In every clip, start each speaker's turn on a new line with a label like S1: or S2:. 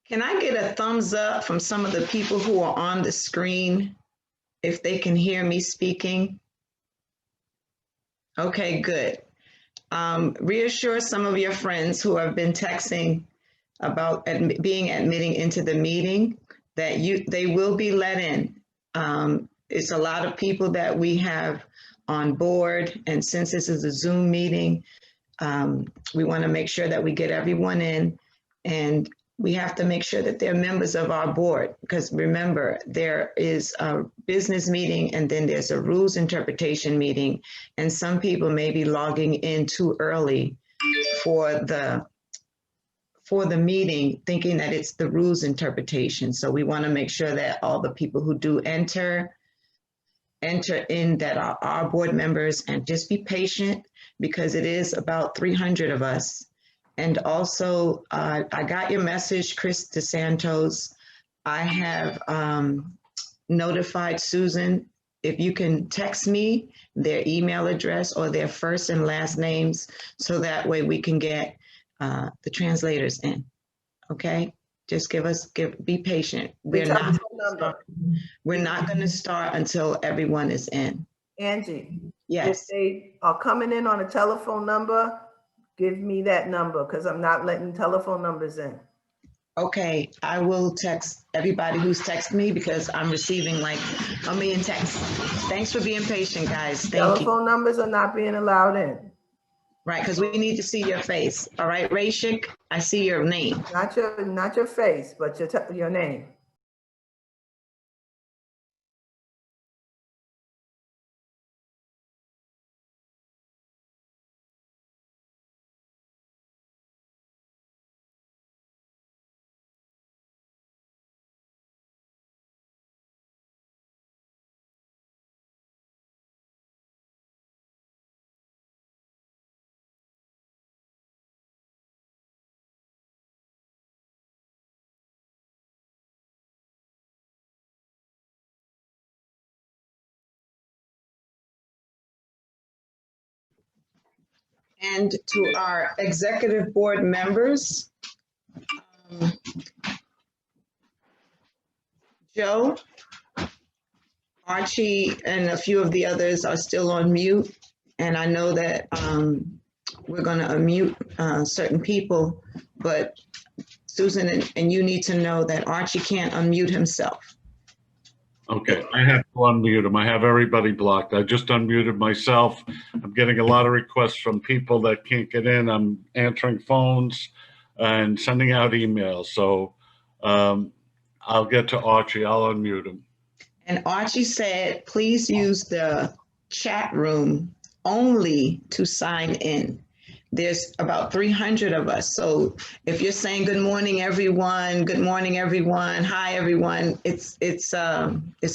S1: Can I get a thumbs up from some of the people who are on the screen if they can hear me speaking? Okay, good. Reassure some of your friends who have been texting about being admitting into the meeting that they will be let in. It's a lot of people that we have on board, and since this is a Zoom meeting, we want to make sure that we get everyone in, and we have to make sure that they're members of our board, because remember, there is a business meeting and then there's a rules interpretation meeting, and some people may be logging in too early for the meeting thinking that it's the rules interpretation. So we want to make sure that all the people who do enter in that are our board members, and just be patient because it is about 300 of us. And also, I got your message, Chris DeSantos. I have notified Susan. If you can text me their email address or their first and last names, so that way we can get the translators in. Okay, just be patient. We're not going to start until everyone is in.
S2: Angie,
S1: yes,
S2: if they are coming in on a telephone number, give me that number, because I'm not letting telephone numbers in.
S1: Okay, I will text everybody who's texted me because I'm receiving like a million texts. Thanks for being patient, guys. Thank
S2: Telephone
S1: you.
S2: numbers are not being allowed in.
S1: Right, because we need to see your face. All right, Rashik, I see your name.
S2: Not your face, but your name.
S1: And to our executive board members, Joe, Archie, and a few of the others are still on mute. And I know that we're going to unmute certain people, but Susan and you need to know that Archie can't unmute himself.
S3: Okay, I have to unmute him. I have everybody blocked. I just unmuted myself. I'm getting a lot of requests from people that can't get in. I'm answering phones and sending out emails. So I'll get to Archie. I'll unmute him.
S1: And Archie said, please use the chat room only to sign in. There's about 300 of us. So if you're saying good morning, everyone, hi, everyone, it's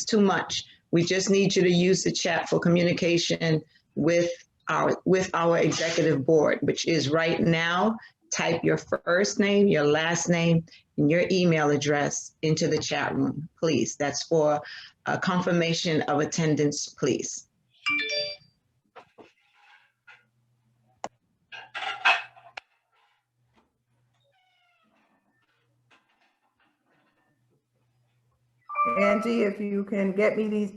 S1: too much. We just need you to use the chat for communication with our executive board, which is right now, type your first name, your last name, and your email address into the chat room, please. That's for a confirmation of attendance, please.
S2: Angie, if you can get me these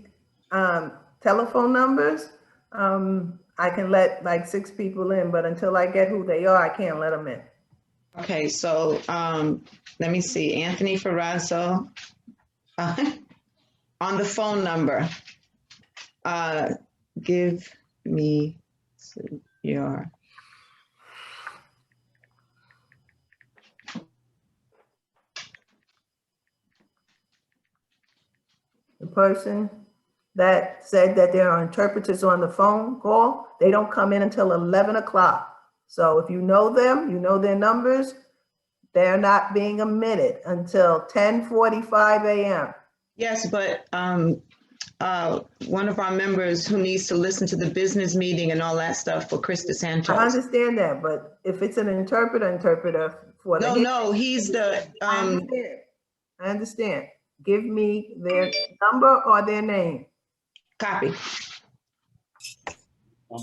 S2: telephone numbers, I can let like 6 people in, but until I get who they are, I can't let them in.
S1: Okay, so let me see, Anthony Ferrazzo, on the phone number, give me your
S2: The person that said that there are interpreters on the phone call, they don't come in until 11 o'clock. So if you know them, you know their numbers, they're not being admitted until 10:45 a.m.
S1: Yes, but one of our members who needs to listen to the business meeting and all that stuff for Chris DeSantos.
S2: I understand that, but if it's an interpreter for the
S1: no, he's the
S2: I understand. Give me their number or their name.
S1: Copy.
S3: I'm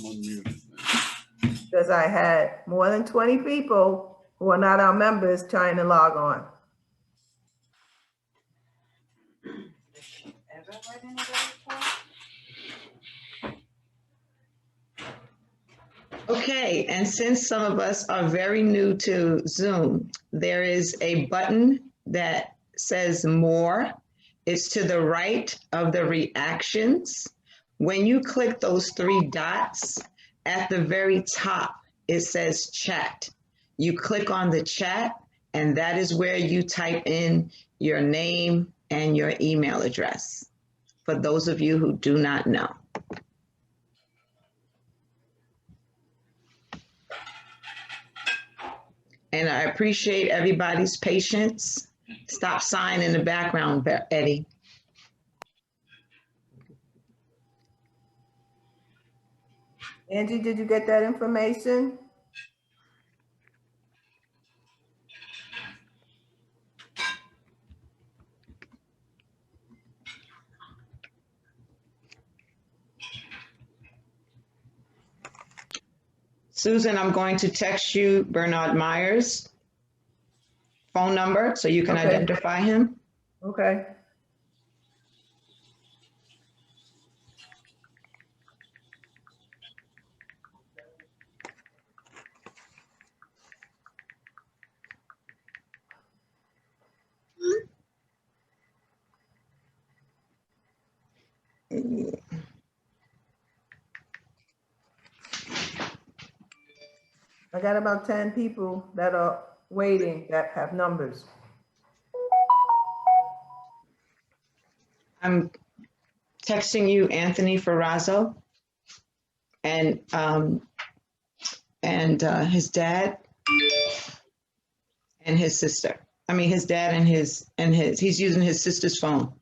S3: unmuted.
S2: Because I had more than 20 people who are not our members trying to log on.
S1: Okay, and since some of us are very new to Zoom, there is a button that says more. It's to the right of the reactions. When you click those three dots, at the very top, it says chat. You click on the chat, and that is where you type in your name and your email address, for those of you who do not know. And I appreciate everybody's patience. Stop sighing in the background, Eddie.
S2: Angie, did you get that information?
S1: Susan, I'm going to text you Bernard Myers' phone number so you can
S2: Okay.
S1: identify him.
S2: Okay. I got about 10 people that are waiting that have numbers.
S1: I'm texting you Anthony Ferrazzo and his dad and his sister. I mean, his dad and he's using his sister's phone.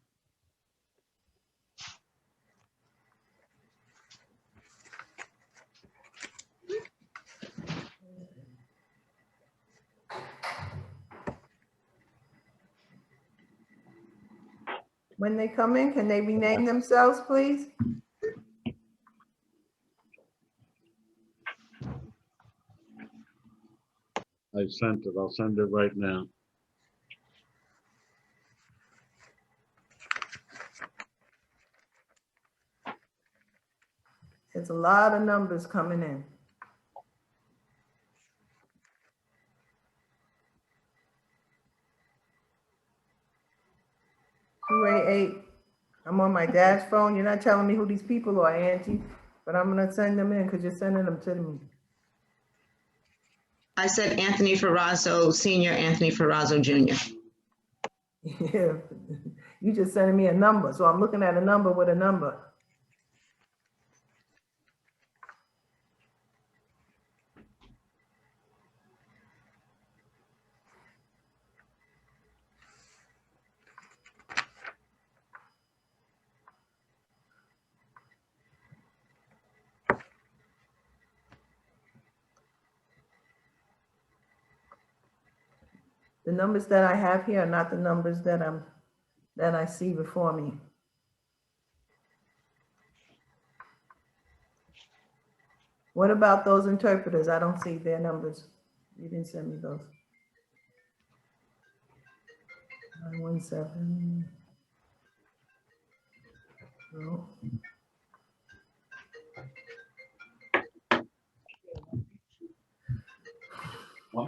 S2: When they come in, can they rename themselves, please?
S3: I sent it. I'll send it right now.
S2: There's a lot of numbers coming in. 288. I'm on my dad's phone. You're not telling me who these people are, Angie, but I'm gonna send them in because you're sending them to me.
S1: I said Anthony Ferrazzo, Senior Anthony Ferrazzo Jr.
S2: Yeah, you just sending me a number, so I'm looking at a number with a number. The numbers that I have here are not the numbers that I see before me. What about those interpreters? I don't see their numbers. You didn't send me those. 917. No.
S3: What?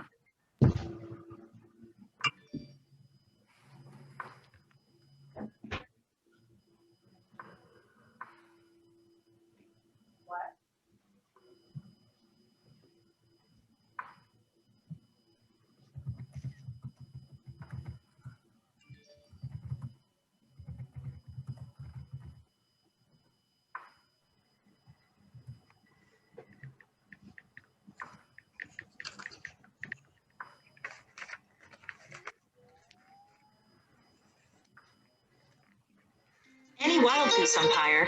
S1: Any wild goose umpire.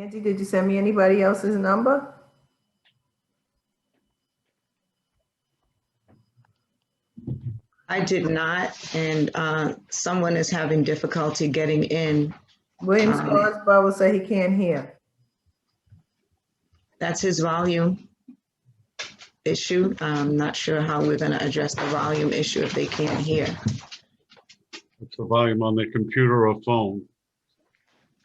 S2: Angie, did you send me anybody else's number?
S1: I did not, and someone is having difficulty getting in.
S2: William Scarsborough said he can't hear.
S1: That's his volume issue. I'm not sure how we're going to address the volume issue if they can't hear.
S3: It's the volume on the computer or phone.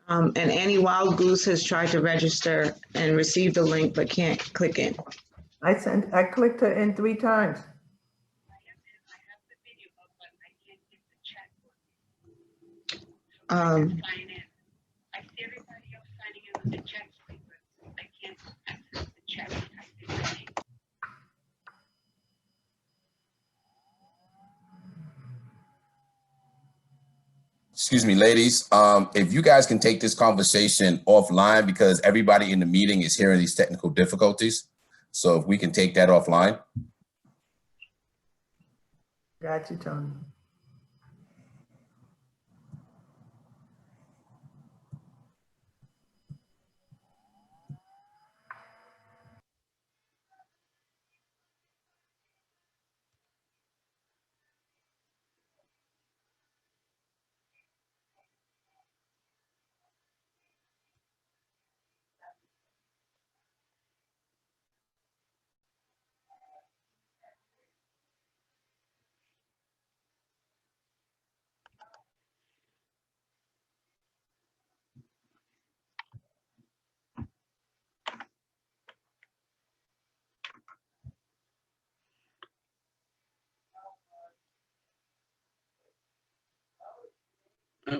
S1: And Annie Wild Goose has tried to register and receive the link, but can't click in.
S2: I clicked her in 3 times.
S1: Um,
S4: I see everybody else signing in with the chat screen, but I can't access the chat. I type in my name.
S5: Excuse me, ladies. If you guys can take this conversation offline because everybody in the meeting is hearing these technical difficulties. So if we can take that offline.
S2: Got you, Tony.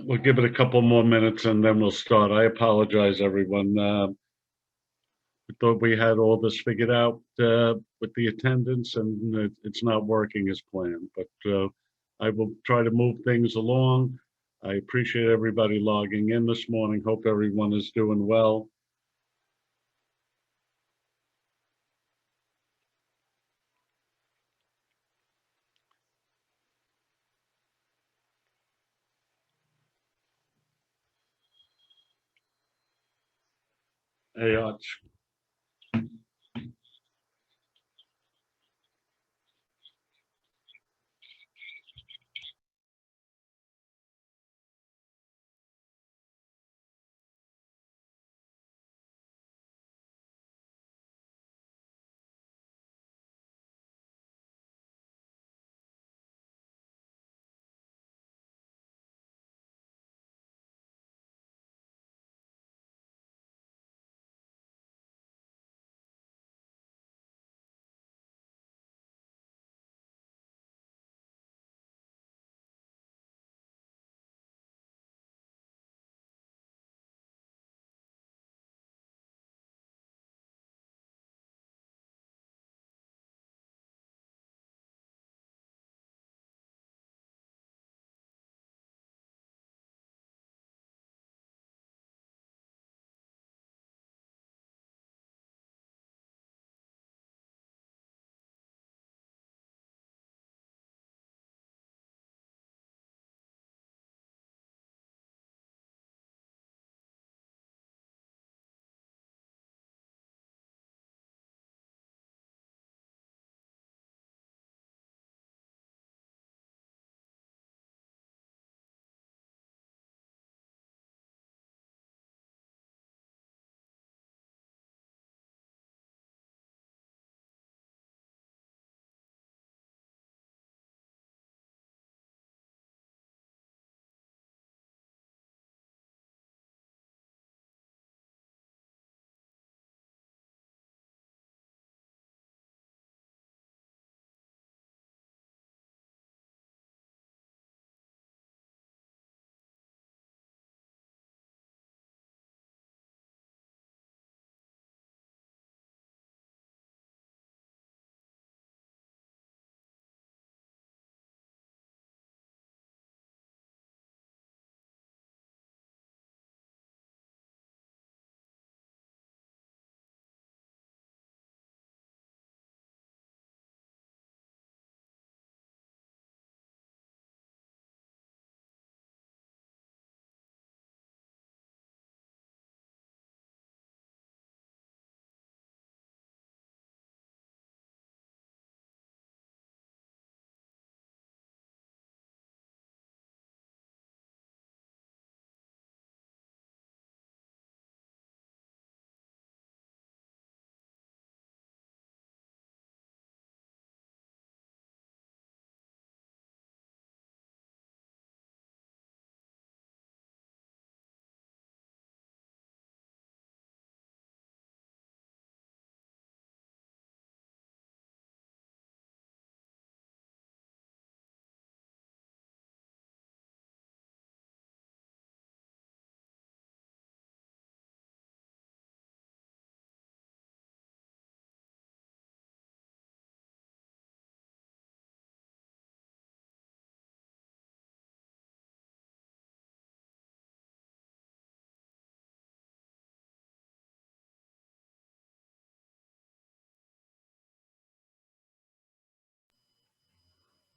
S3: We'll give it a couple more minutes and then we'll start. I apologize, everyone. We thought we had all this figured out with the attendance, and it's not working as planned. But I will try to move things along. I appreciate everybody logging in this morning. Hope everyone is doing well. Hey, Arch.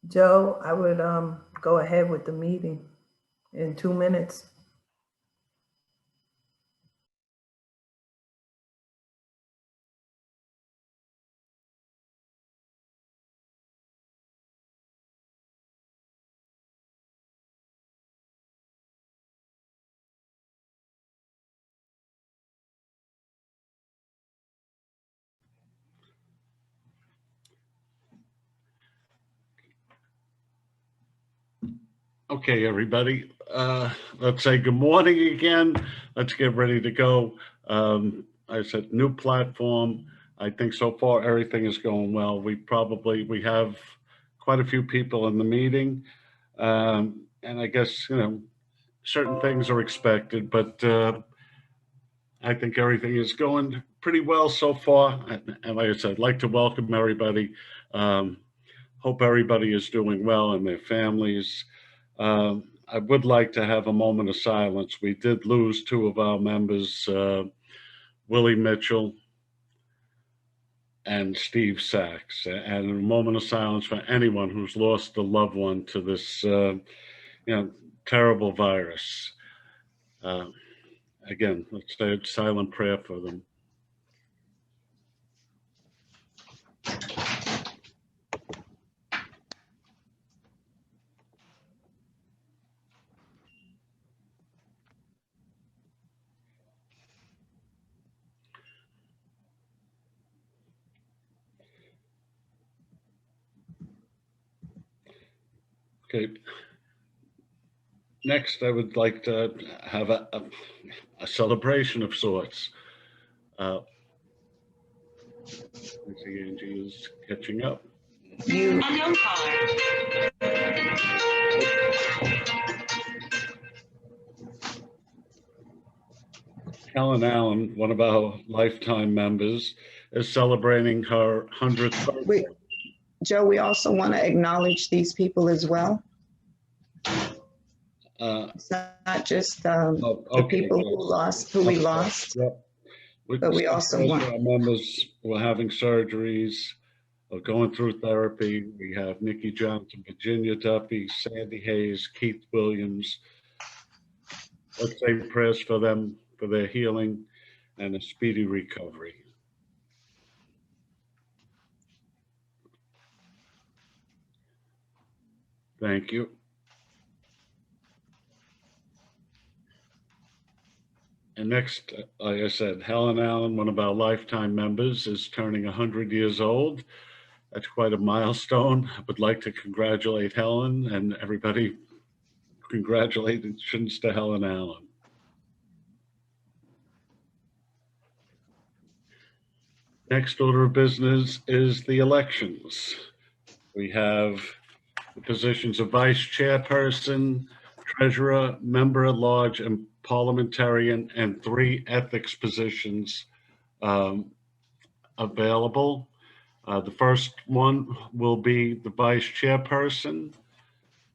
S2: Joe, I would go ahead with the meeting in 2 minutes.
S3: Okay, everybody, let's say good morning again. Let's get ready to go. I said new platform. I think so far everything is going well. We have quite a few people in the meeting. And I guess, certain things are expected, but I think everything is going pretty well so far. And like I said, I'd like to welcome everybody. Hope everybody is doing well and their families. I would like to have a moment of silence. We did lose two of our members, Willie Mitchell and Steve Sachs, and a moment of silence for anyone who's lost a loved one to this, terrible virus. Again, let's say a silent prayer for them. Okay. Next, I would like to have a celebration of sorts. I see Angie is catching up.
S1: You,
S4: Unknown caller.
S3: Helen Allen, one of our lifetime members, is celebrating her 100th birthday.
S1: Joe, we also want to acknowledge these people as well. It's not just the people who we lost,
S3: Yep.
S1: but we also want
S3: our members who are having surgeries or going through therapy. We have Nikki Johnson, Virginia Duffy, Sandy Hayes, Keith Williams. Let's say prayers for them, for their healing and a speedy recovery. Thank you. And next, like I said, Helen Allen, one of our lifetime members, is turning 100 years old. That's quite a milestone. I would like to congratulate Helen and everybody. Congratulations to Helen Allen. Next order of business is the elections. We have the positions of vice chairperson, treasurer, member at large, and parliamentarian, and 3 ethics positions available. The first one will be the vice chairperson.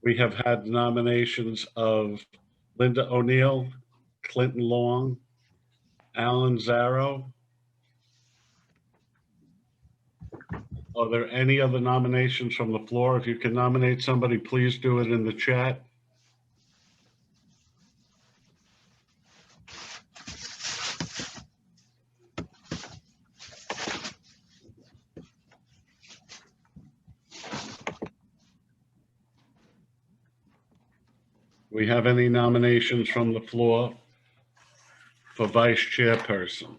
S3: We have had nominations of Linda O'Neill, Clinton Long, Alan Zarrow. Are there any other nominations from the floor? If you can nominate somebody, please do it in the chat. We have any nominations from the floor for vice chairperson?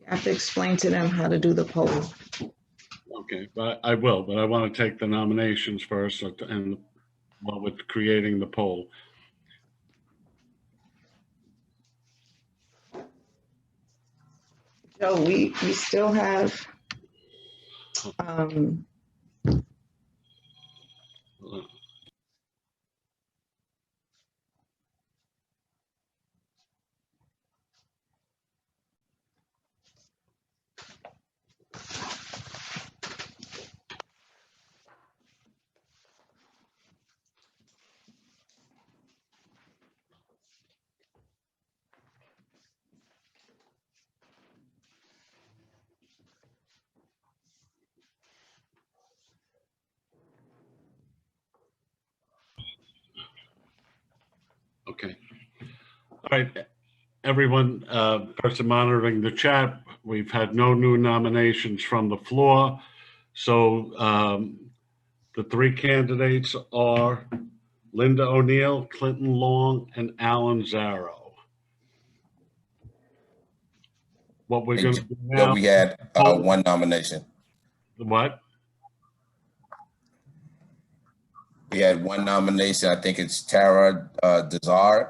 S1: you have to explain to them how to do the poll.
S3: Okay, but I will, but I want to take the nominations first and while we're creating the poll.
S1: Joe, we still have
S3: Okay. All right, everyone, person monitoring the chat, we've had no new nominations from the floor. So the three candidates are Linda O'Neill, Clinton Long, and Alan Zarrow. What we're going to do
S5: Joe,
S3: now.
S5: we had one nomination.
S3: What?
S5: We had one nomination. I think it's Tara Desard.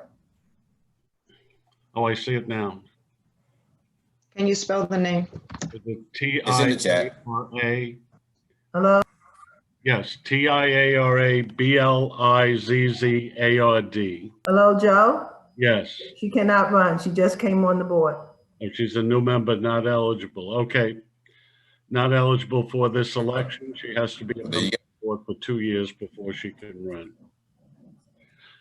S3: Oh, I see it now.
S1: Can you spell the name?
S3: Is it
S5: It's in the chat.
S3: Tiara?
S2: Hello?
S3: Yes, TIARABLIZZARD.
S2: Hello, Joe?
S3: Yes.
S2: She cannot run. She just came on the board.
S3: Oh, she's a new member, not eligible. Okay. Not eligible for this election. She has to be on the board for 2 years before she can run.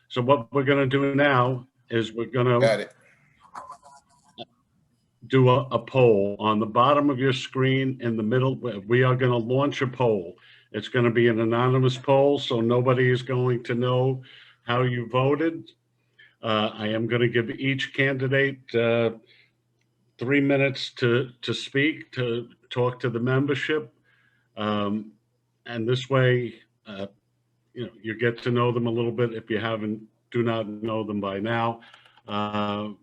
S3: So what we're going to do now is we're going
S5: Got
S3: to
S5: it.
S3: do a poll. On the bottom of your screen in the middle, we are going to launch a poll. It's going to be an anonymous poll, so nobody is going to know how you voted. I am going to give each candidate 3 minutes to speak, to talk to the membership. And this way, you get to know them a little bit if you do not know them by now. Let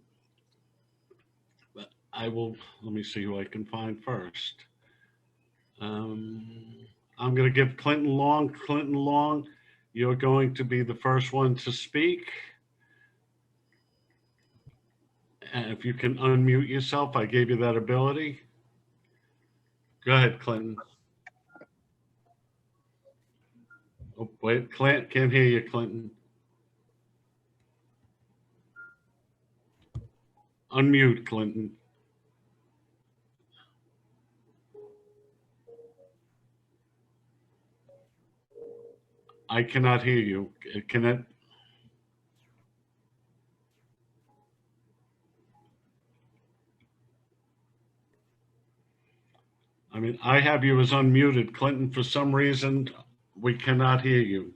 S3: me see who I can find first. I'm going to give Clinton Long. Clinton Long, you're going to be the first one to speak. And if you can unmute yourself, I gave you that ability. Go ahead, Clinton. Oh, wait, Clint, can't hear you, Clinton. Unmute, Clinton. I cannot hear you. Can it? I mean, I have you as unmuted. Clinton, for some reason, we cannot hear you.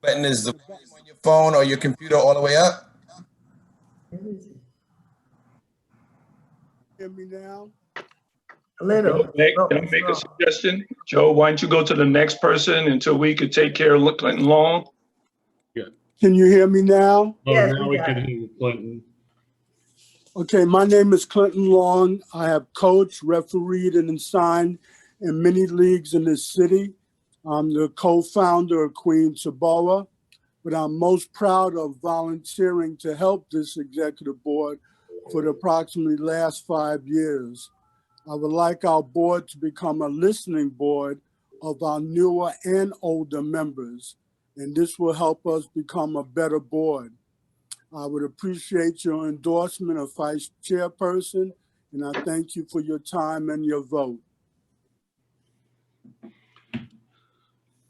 S5: Clinton, is the volume on your phone or your computer all the way up?
S6: Hear me now?
S2: A little.
S7: Can I make a suggestion? Joe, why don't you go to the next person until we could take care of Clinton Long?
S6: Can you hear me now?
S3: Oh,
S2: Yes,
S3: now
S2: we
S3: we
S2: got
S3: can
S2: it.
S3: hear you, Clinton.
S6: Okay, my name is Clinton Long. I have coached, refereed, and signed in many leagues in this city. I'm the co-founder of NYCBOA, but I'm most proud of volunteering to help this executive board for the approximately last 5 years. I would like our board to become a listening board of our newer and older members, and this will help us become a better board. I would appreciate your endorsement of Vice Chairperson, and I thank you for your time and your vote.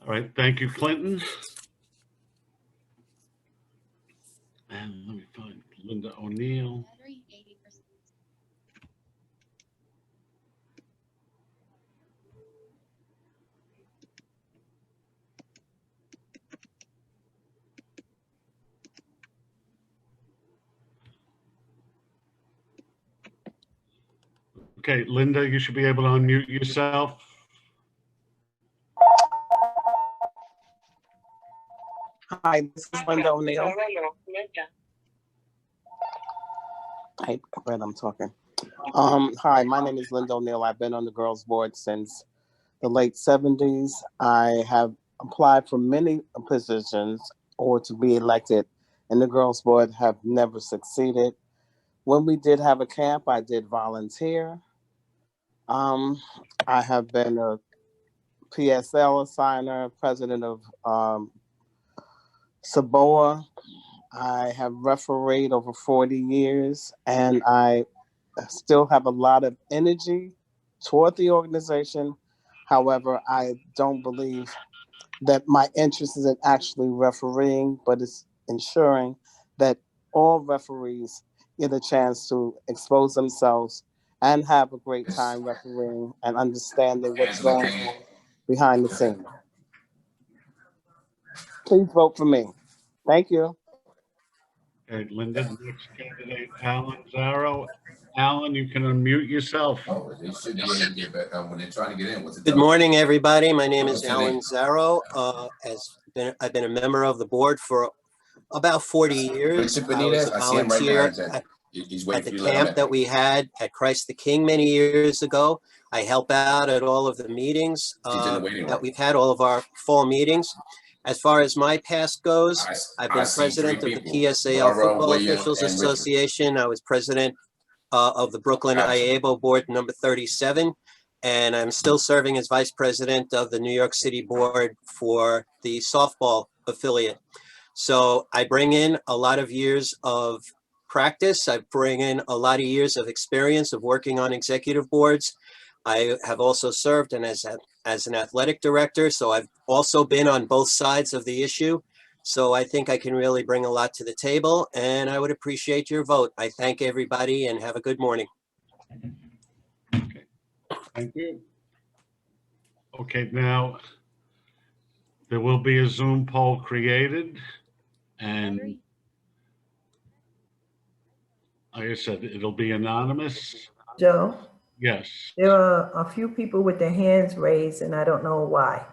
S3: All right, thank you, Clinton. And let me find Linda O'Neill. Okay, Linda, you should be able to unmute yourself.
S8: Hi, this is Linda O'Neill. Hey, Brett, I'm talking. Hi, my name is Linda O'Neill. I've been on the girls board since the late 70s. I have applied for many positions or to be elected, and the girls board have never succeeded. When we did have a camp, I did volunteer. I have been a PSL assigner, president of NYCBOA. I have refereed over 40 years, and I still have a lot of energy toward the organization. However, I don't believe that my interest is in actually refereeing, but it's ensuring that all referees get a chance to expose themselves and have a great time refereeing and understanding what's going on behind the scenes. Please vote for me. Thank you.
S3: Okay, Linda, next candidate, Alan Zarro. Alan, you can unmute yourself.
S5: Oh, they should be able to get back when they're trying to get in. What's it?
S9: Good morning, everybody. My name is
S5: What's your name?
S9: Alan Zarro. I've been a member of the board for about 40 years.
S5: Richard
S9: I was
S5: Benitez,
S9: a
S5: I see him right now.
S9: volunteer
S5: He's
S9: at
S5: waiting
S9: the
S5: for you to let him
S9: camp
S5: in.
S9: that we had at Christ the King many years ago. I help out at all of the meetings
S5: He's in the waiting
S9: that
S5: room.
S9: we've had, all of our fall meetings. As far as my past goes, I've
S5: I
S9: been
S5: see
S9: president
S5: three
S9: of the
S5: people.
S9: PSAL
S5: Laura,
S9: Football
S5: William,
S9: Officials
S5: and Richard.
S9: Association. I was president of the Brooklyn
S5: Gotcha.
S9: IABO board number 37. And I'm still serving as vice president of the New York City board for the softball affiliate. So I bring in a lot of years of practice. I bring in a lot of years of experience of working on executive boards. I have also served as an athletic director. So I've also been on both sides of the issue. So I think I can really bring a lot to the table, and I would appreciate your vote. I thank everybody and have a good morning.
S3: Okay, thank you. Okay, now there will be a Zoom poll created, and like I said, it'll be anonymous.
S2: Joe,
S3: Yes.
S2: there are a few people with their hands raised and I don't know why.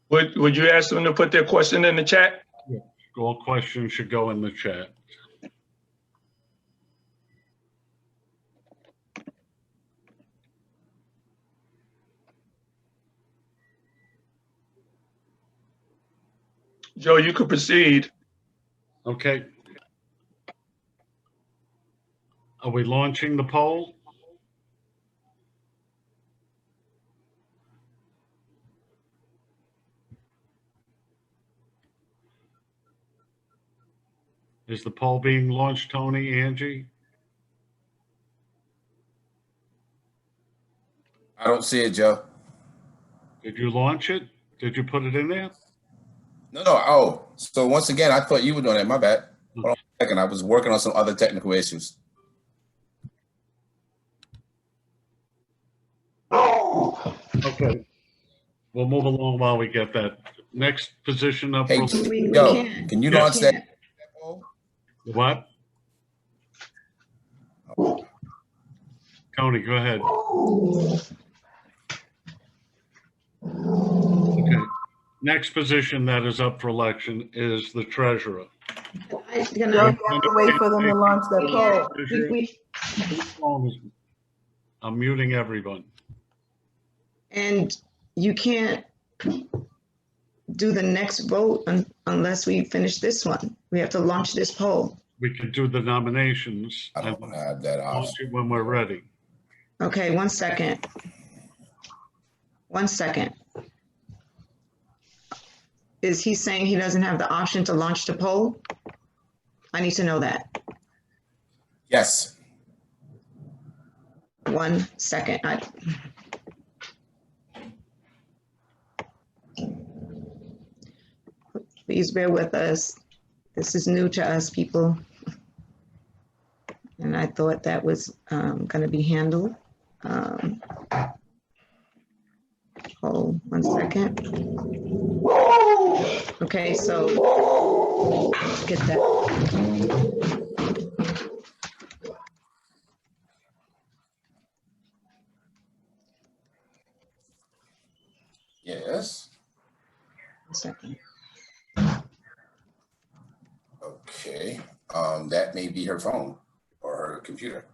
S7: Would you ask them to put their question in the chat?
S3: All questions should go in the chat.
S7: Joe, you could proceed.
S3: Okay. Are we launching the poll? Is the poll being launched, Tony, Angie?
S5: I don't see it, Joe.
S3: Did you launch it? Did you put it in there?
S5: No. Oh, so once again, I thought you were doing that. My bad. Hold on a second. I was working on some other technical issues.
S3: Okay. We'll move along while we get that. Next position up.
S5: Hey,
S1: We
S5: Joe,
S1: can't.
S5: can you
S3: Yes.
S5: launch that poll?
S3: What? Tony, go ahead. Okay. Next position that is up for election is the treasurer.
S2: Joe, you have to wait for them to launch that poll.
S3: I'm muting everyone.
S1: And you can't do the next vote unless we finish this one. We have to launch this poll.
S3: We can do the nominations
S5: I
S3: and
S5: don't have that
S3: launch
S5: option.
S3: it when we're ready.
S1: Okay, 1 second. 1 second. Is he saying he doesn't have the option to launch the poll? I need to know that.
S5: Yes.
S1: 1 second. Please bear with us. This is new to us, people. And I thought that was going to be handled. Hold 1 second. Okay, so let's get that.
S5: Yes.
S1: 1 second.
S5: Okay. That may be her phone or her computer.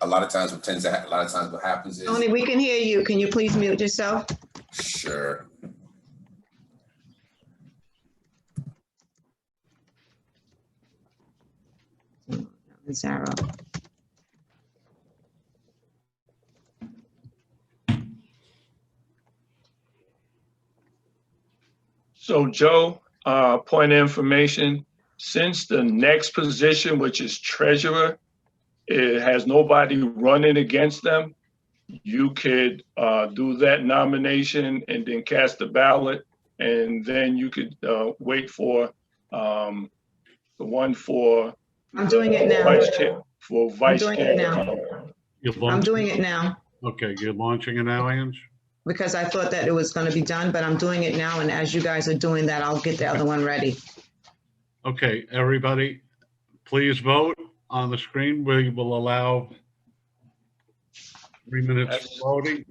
S5: A lot of times what happens is.
S1: Tony, we can hear you. Can you please mute yourself?
S5: Sure.
S1: Zarro.
S7: So Joe, point of information, since the next position, which is treasurer, it has nobody running against them, you could do that nomination and then cast the ballot, and then you could wait for the one for
S1: I'm doing it now.
S7: Vice chair, for
S1: I'm
S7: vice
S1: doing it
S7: chair.
S1: now.
S3: You're
S1: I'm
S3: launching?
S1: doing it now
S3: Okay, you're launching it now, Ange?
S1: because I thought that it was going to be done, but I'm doing it now. And as you guys are doing that, I'll get the other one ready.
S3: Okay, everybody, please vote on the screen. We will allow 3 minutes
S7: That's-
S3: for voting.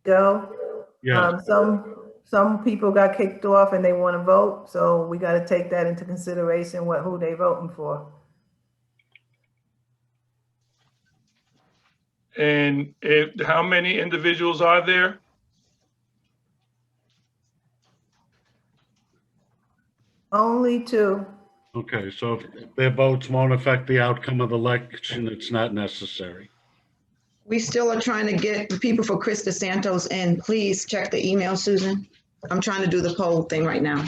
S2: Joe,
S3: Yeah,
S2: some people got kicked off and they want to vote, so we got to take that into consideration, who they voting for.
S7: And how many individuals are there?
S2: Only two.
S3: okay, so if their votes won't affect the outcome of the election, it's not necessary.
S1: We still are trying to get the people for Chris DeSantos in. Please check the email, Susan. I'm trying to do the poll thing right now.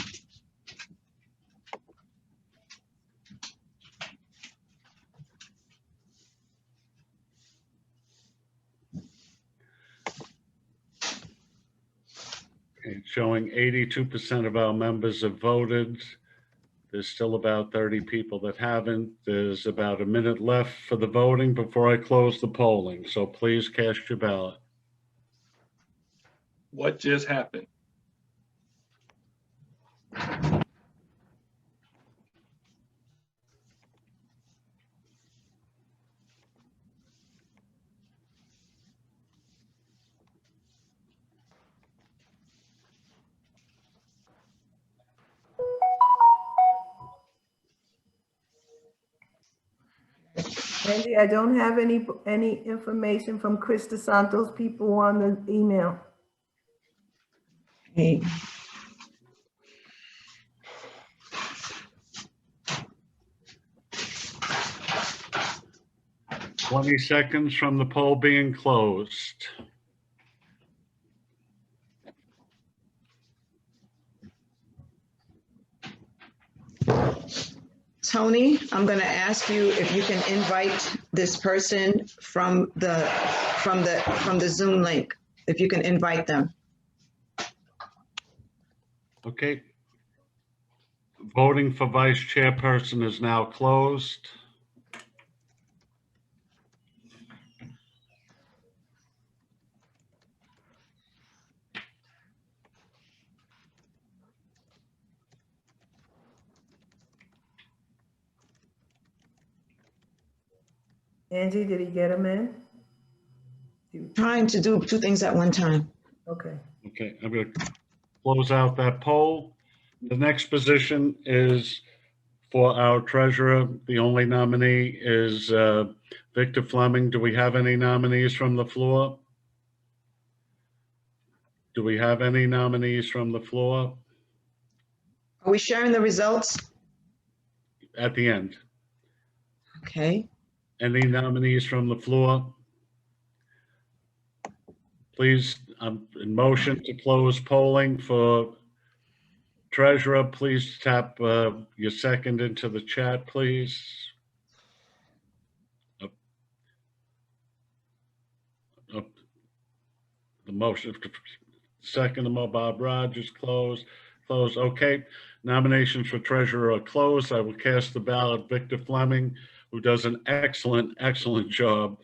S3: It's showing 82% of our members have voted. There's still about 30 people that haven't. There's about a minute left for the voting before I close the polling, so please cast your ballot.
S7: What just happened?
S2: Andy, I don't have any information from Chris DeSantos people on the email.
S1: Hey,
S3: 20 seconds from the poll being closed.
S1: Tony, I'm going to ask you if you can invite this person from the Zoom link, if you can invite them.
S3: Okay. Voting for vice chairperson is now closed.
S2: Angie, did he get them in?
S1: Trying to do two things at one time.
S2: Okay.
S3: Okay, I'm going to close out that poll. The next position is for our treasurer. The only nominee is Victor Fleming. Do we have any nominees from the floor? Do we have any nominees from the floor?
S1: Are we sharing the results?
S3: At the end.
S1: Okay.
S3: Any nominees from the floor? Please, I'm in motion to close polling for treasurer. Please tap your second into the chat, please. The motion, second, Bob Rogers, closed. Okay. Nominations for treasurer are closed. I will cast the ballot. Victor Fleming, who does an excellent job,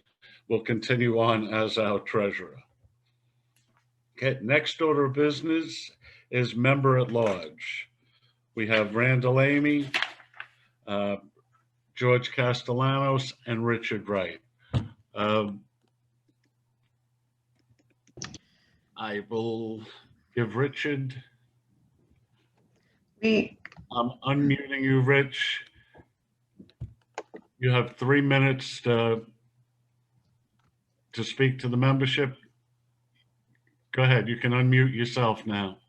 S3: will continue on as our treasurer. Okay, next order of business is member at large. We have Randall Amy, George Castellanos, and Richard Wright. I will give Richard. I'm unmuting you, Rich. You have 3 minutes to speak to the membership. Go ahead, you can unmute yourself now.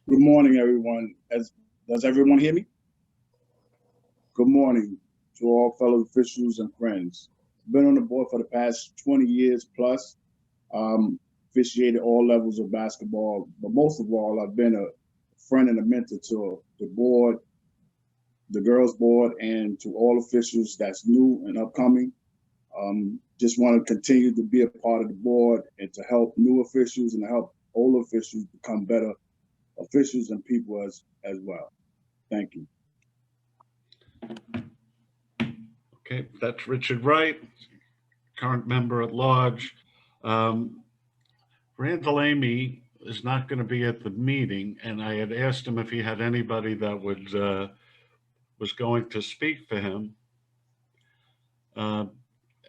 S10: Good morning, everyone. Does everyone hear me? Good morning to all fellow officials and friends. Been on the board for the past 20 years plus. Officiated all levels of basketball, but most of all, I've been a friend and a mentor to the board, the girls board, and to all officials that's new and upcoming. Just want to continue to be a part of the board and to help new officials and to help old officials become better officials and people as well. Thank you.
S3: Okay, that's Richard Wright, current member at large. Randall Amy is not going to be at the meeting, and I had asked him if he had anybody that would was going to speak for him.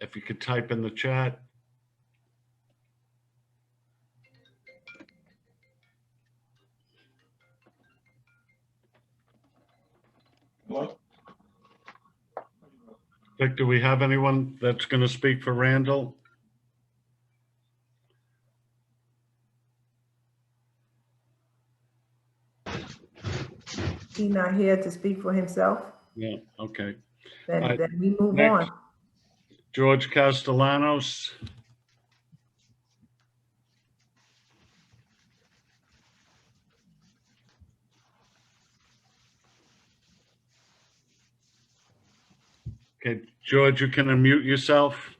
S3: If you could type in the chat.
S7: Hello?
S3: Vic, do we have anyone that's going to speak for Randall?
S2: He's not here to speak for himself.
S3: Yeah, okay.
S2: Then we move
S3: Next.
S2: on.
S3: George Castellanos. Okay, George, you can unmute yourself.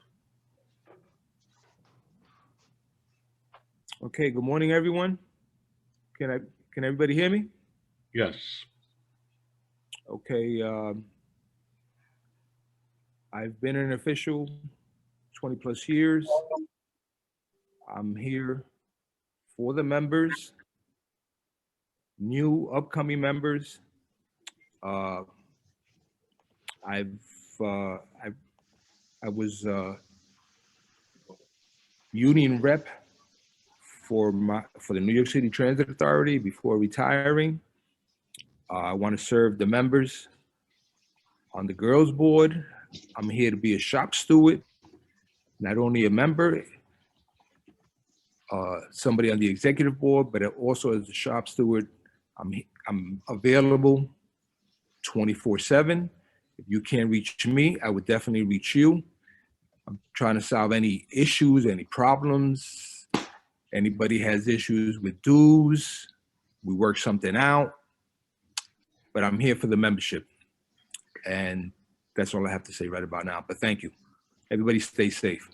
S11: Okay, good morning, everyone. Can everybody hear me?
S3: Yes.
S11: Okay, I've been an official 20 plus years. I'm here for the members, new upcoming members. I was union rep for the New York City Transit Authority before retiring. I want to serve the members on the girls board. I'm here to be a shop steward, not only a member, somebody on the executive board, but also as a shop steward. I'm available 24/7. If you can't reach me, I would definitely reach you. I'm trying to solve any issues, any problems. Anybody has issues with dues, we work something out. But I'm here for the membership. And that's all I have to say right about now. But thank you. Everybody stay safe.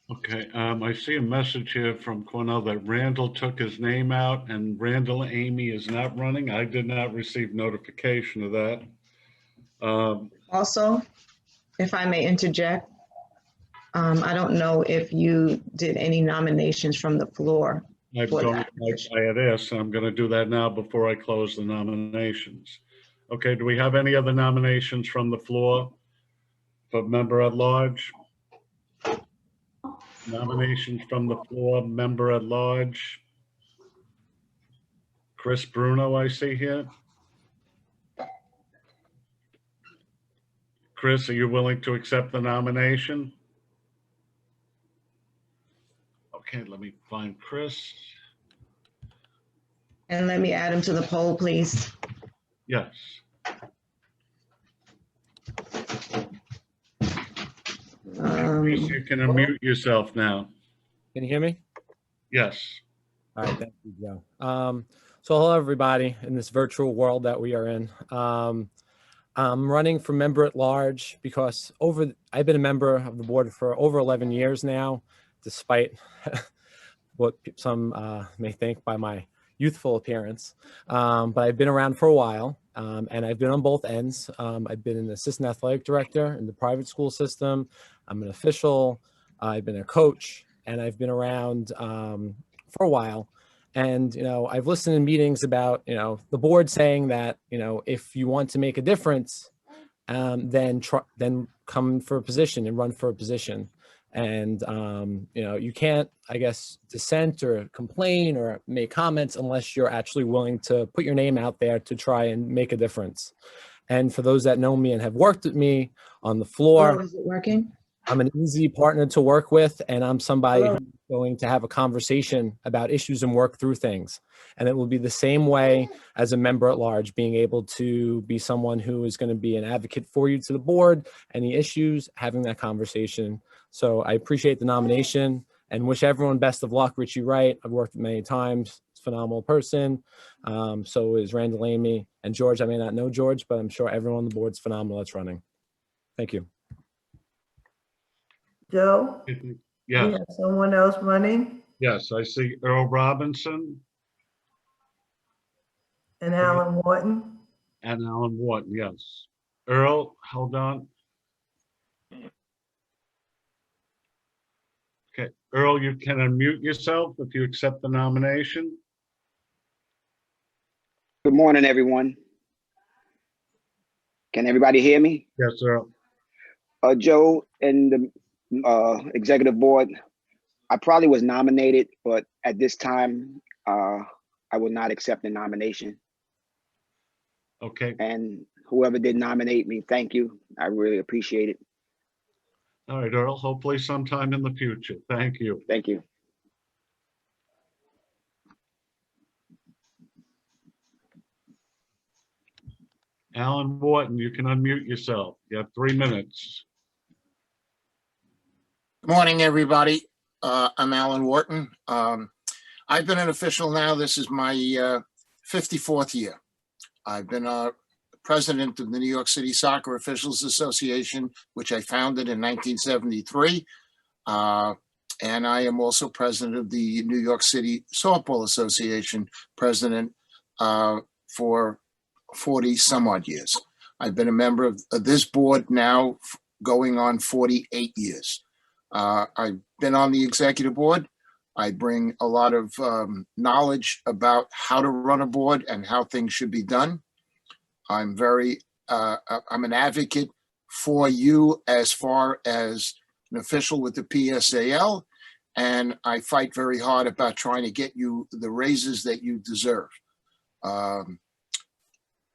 S3: Okay, I see a message here from Cornell that Randall took his name out and Randall Amy is not running. I did not receive notification of that.
S1: Also, if I may interject, I don't know if you did any nominations from the floor.
S3: I had asked, and I'm going to do that now before I close the nominations. Okay, do we have any other nominations from the floor for member at large? Nominations from the floor, member at large. Chris Bruno, I see here. Chris, are you willing to accept the nomination? Okay, let me find Chris.
S1: And let me add him to the poll, please.
S3: Yes. Chris, you can unmute yourself now.
S12: Can you hear me?
S3: Yes.
S12: All right, thank you, Joe. So hello, everybody in this virtual world that we are in. I'm running for member at large because I've been a member of the board for over 11 years now, despite what some may think by my youthful appearance. But I've been around for a while, and I've been on both ends. I've been an assistant athletic director in the private school system. I'm an official. I've been a coach, and I've been around for a while. And, I've listened in meetings about, the board saying that, if you want to make a difference, then come for a position and run for a position. And, you know, you can't, I guess, dissent or complain or make comments unless you're actually willing to put your name out there to try and make a difference. And for those that know me and have worked with me on the floor,
S1: Hello, is it working?
S12: I'm an easy partner to work with, and I'm somebody
S1: Hello.
S12: who's going to have a conversation about issues and work through things. And it will be the same way as a member at large, being able to be someone who is going to be an advocate for you to the board, any issues, having that conversation. So I appreciate the nomination and wish everyone best of luck. Richie Wright, I've worked with many times, phenomenal person. So is Randall Amy and George. I may not know George, but I'm sure everyone on the board's phenomenal that's running. Thank you.
S2: Joe, we
S3: Yes,
S2: have someone else running,
S3: yes, I see Earl Robinson
S2: and Alan Wharton.
S3: and Alan Wharton, yes. Earl, hold on. Okay, Earl, you can unmute yourself if you accept the nomination.
S13: Good morning, everyone. Can everybody hear me?
S3: Yes, Earl.
S13: Joe and the executive board, I probably was nominated, but at this time, I will not accept the nomination.
S3: Okay,
S13: And whoever did nominate me, thank you. I really appreciate it.
S3: all right, Earl, hopefully sometime in the future. Thank you.
S13: Thank you.
S3: Alan Wharton, you can unmute yourself. You have 3 minutes.
S14: Good morning, everybody. I'm Alan Wharton. I've been an official now. This is my 54th year. I've been president of the New York City Soccer Officials Association, which I founded in 1973. And I am also president of the New York City Softball Association, president for 40 some odd years. I've been a member of this board now going on 48 years. I've been on the executive board. I bring a lot of knowledge about how to run a board and how things should be done. I'm an advocate for you as far as an official with the PSAL, and I fight very hard about trying to get you the raises that you deserve.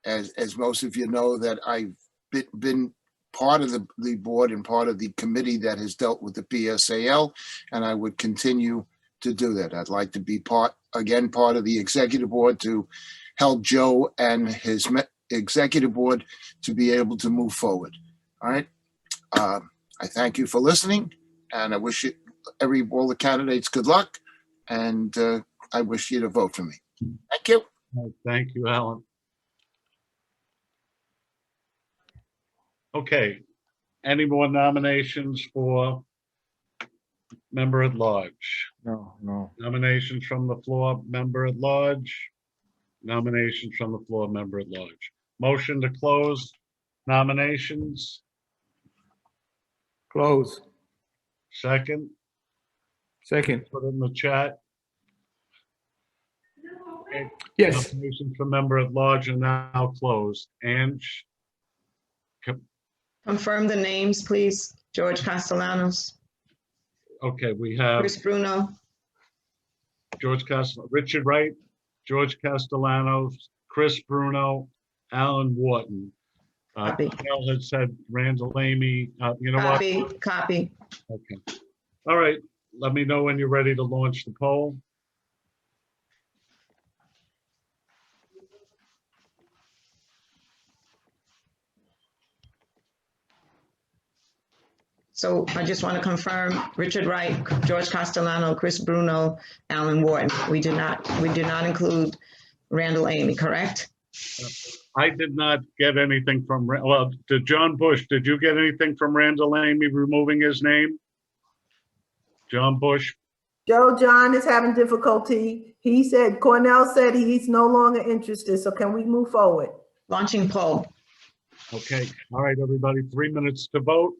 S14: As most of you know, that I've been part of the board and part of the committee that has dealt with the PSAL, and I would continue to do that. I'd like to be part of the executive board to help Joe and his executive board to be able to move forward. All right. I thank you for listening, and I wish all the candidates good luck, and I wish you to vote for me. Thank you.
S3: Thank you, Alan. Okay, any more nominations for member at large?
S11: No.
S3: Nominations from the floor, member at large? Nominations from the floor, member at large. Motion to close nominations?
S11: Close.
S3: Second?
S11: Second.
S3: Put in the chat. Okay.
S11: Yes.
S3: Nominations for member at large are now closed. Ange?
S1: Confirm the names, please. George Castellanos,
S3: Okay, we have
S1: Chris Bruno,
S3: Richard Wright, George Castellanos, Chris Bruno, Alan Wharton.
S1: Copy.
S3: Mel had said Randall Amy. You know what?
S1: Copy.
S3: Okay. All right. Let me know when you're ready to launch the poll.
S1: So I just want to confirm, Richard Wright, George Castellano, Chris Bruno, Alan Wharton. We did not include Randall Amy, correct?
S3: I did not get anything from, well, John Bush, did you get anything from Randall Amy removing his name? John Bush?
S2: Joe, John is having difficulty. Cornell said he's no longer interested, so can we move forward?
S1: Launching poll.
S3: Okay. All right, everybody, 3 minutes to vote.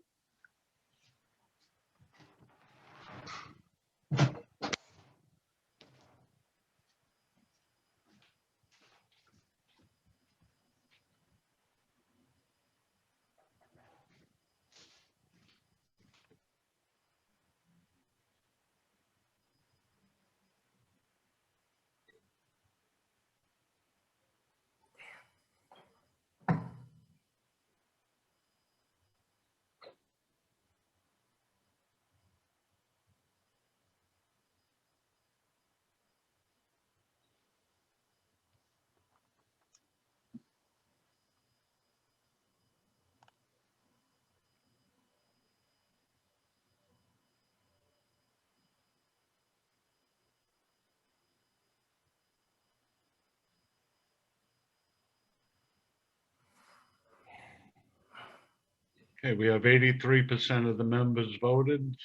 S3: Okay, we have 83% of the members voted.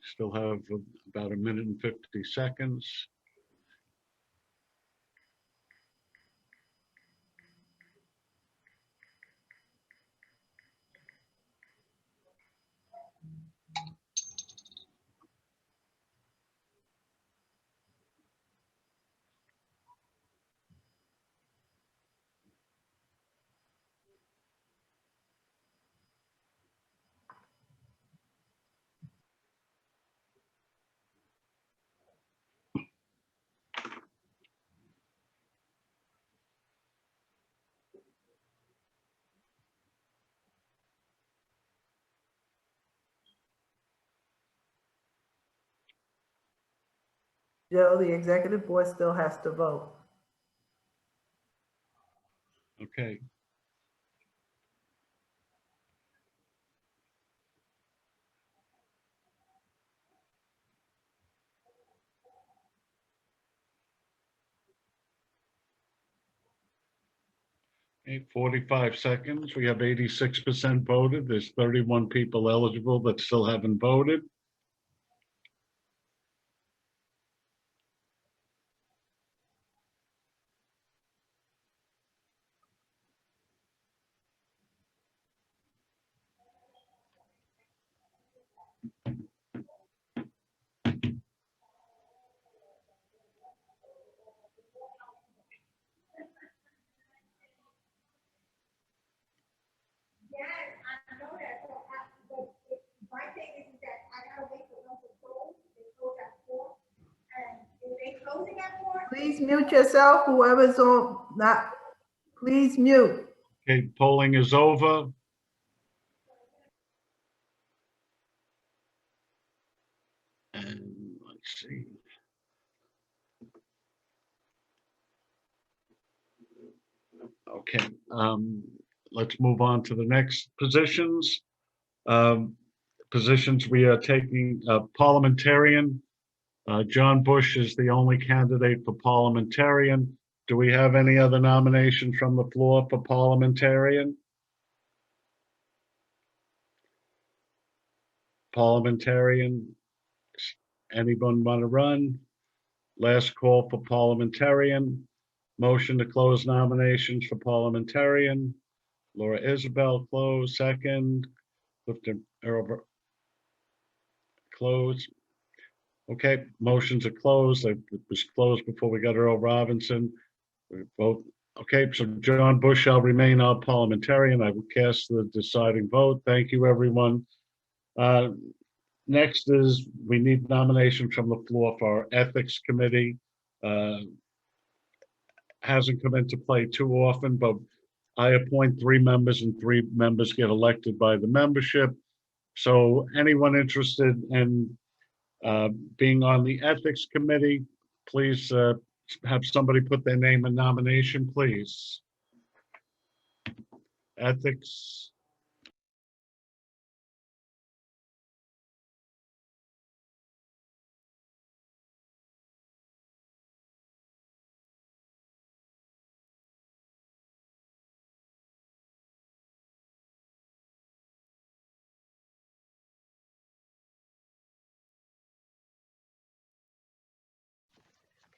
S3: Still have about 1:50.
S2: Joe, the executive board still has to vote.
S3: Okay. Okay, 45 seconds. We have 86% voted. There's 31 people eligible that still haven't voted.
S2: Please mute yourself, whoever's on, not, please mute.
S3: Okay, polling is over. And let's see. Okay, let's move on to the next positions. Positions we are taking parliamentarian. John Bush is the only candidate for parliamentarian. Do we have any other nominations from the floor for parliamentarian? Parliamentarian, anyone want to run? Last call for parliamentarian. Motion to close nominations for parliamentarian. Laura Isabel, close. Second. Clifton Earl, close. Okay, motions are closed. It was closed before we got Earl Robinson. We vote. Okay, so John Bush shall remain our parliamentarian. I will cast the deciding vote. Thank you, everyone. Next is we need nomination from the floor for our ethics committee. Hasn't come into play too often, but I appoint 3 members and 3 members get elected by the membership. So anyone interested in being on the ethics committee, please have somebody put their name in nomination, please. Ethics.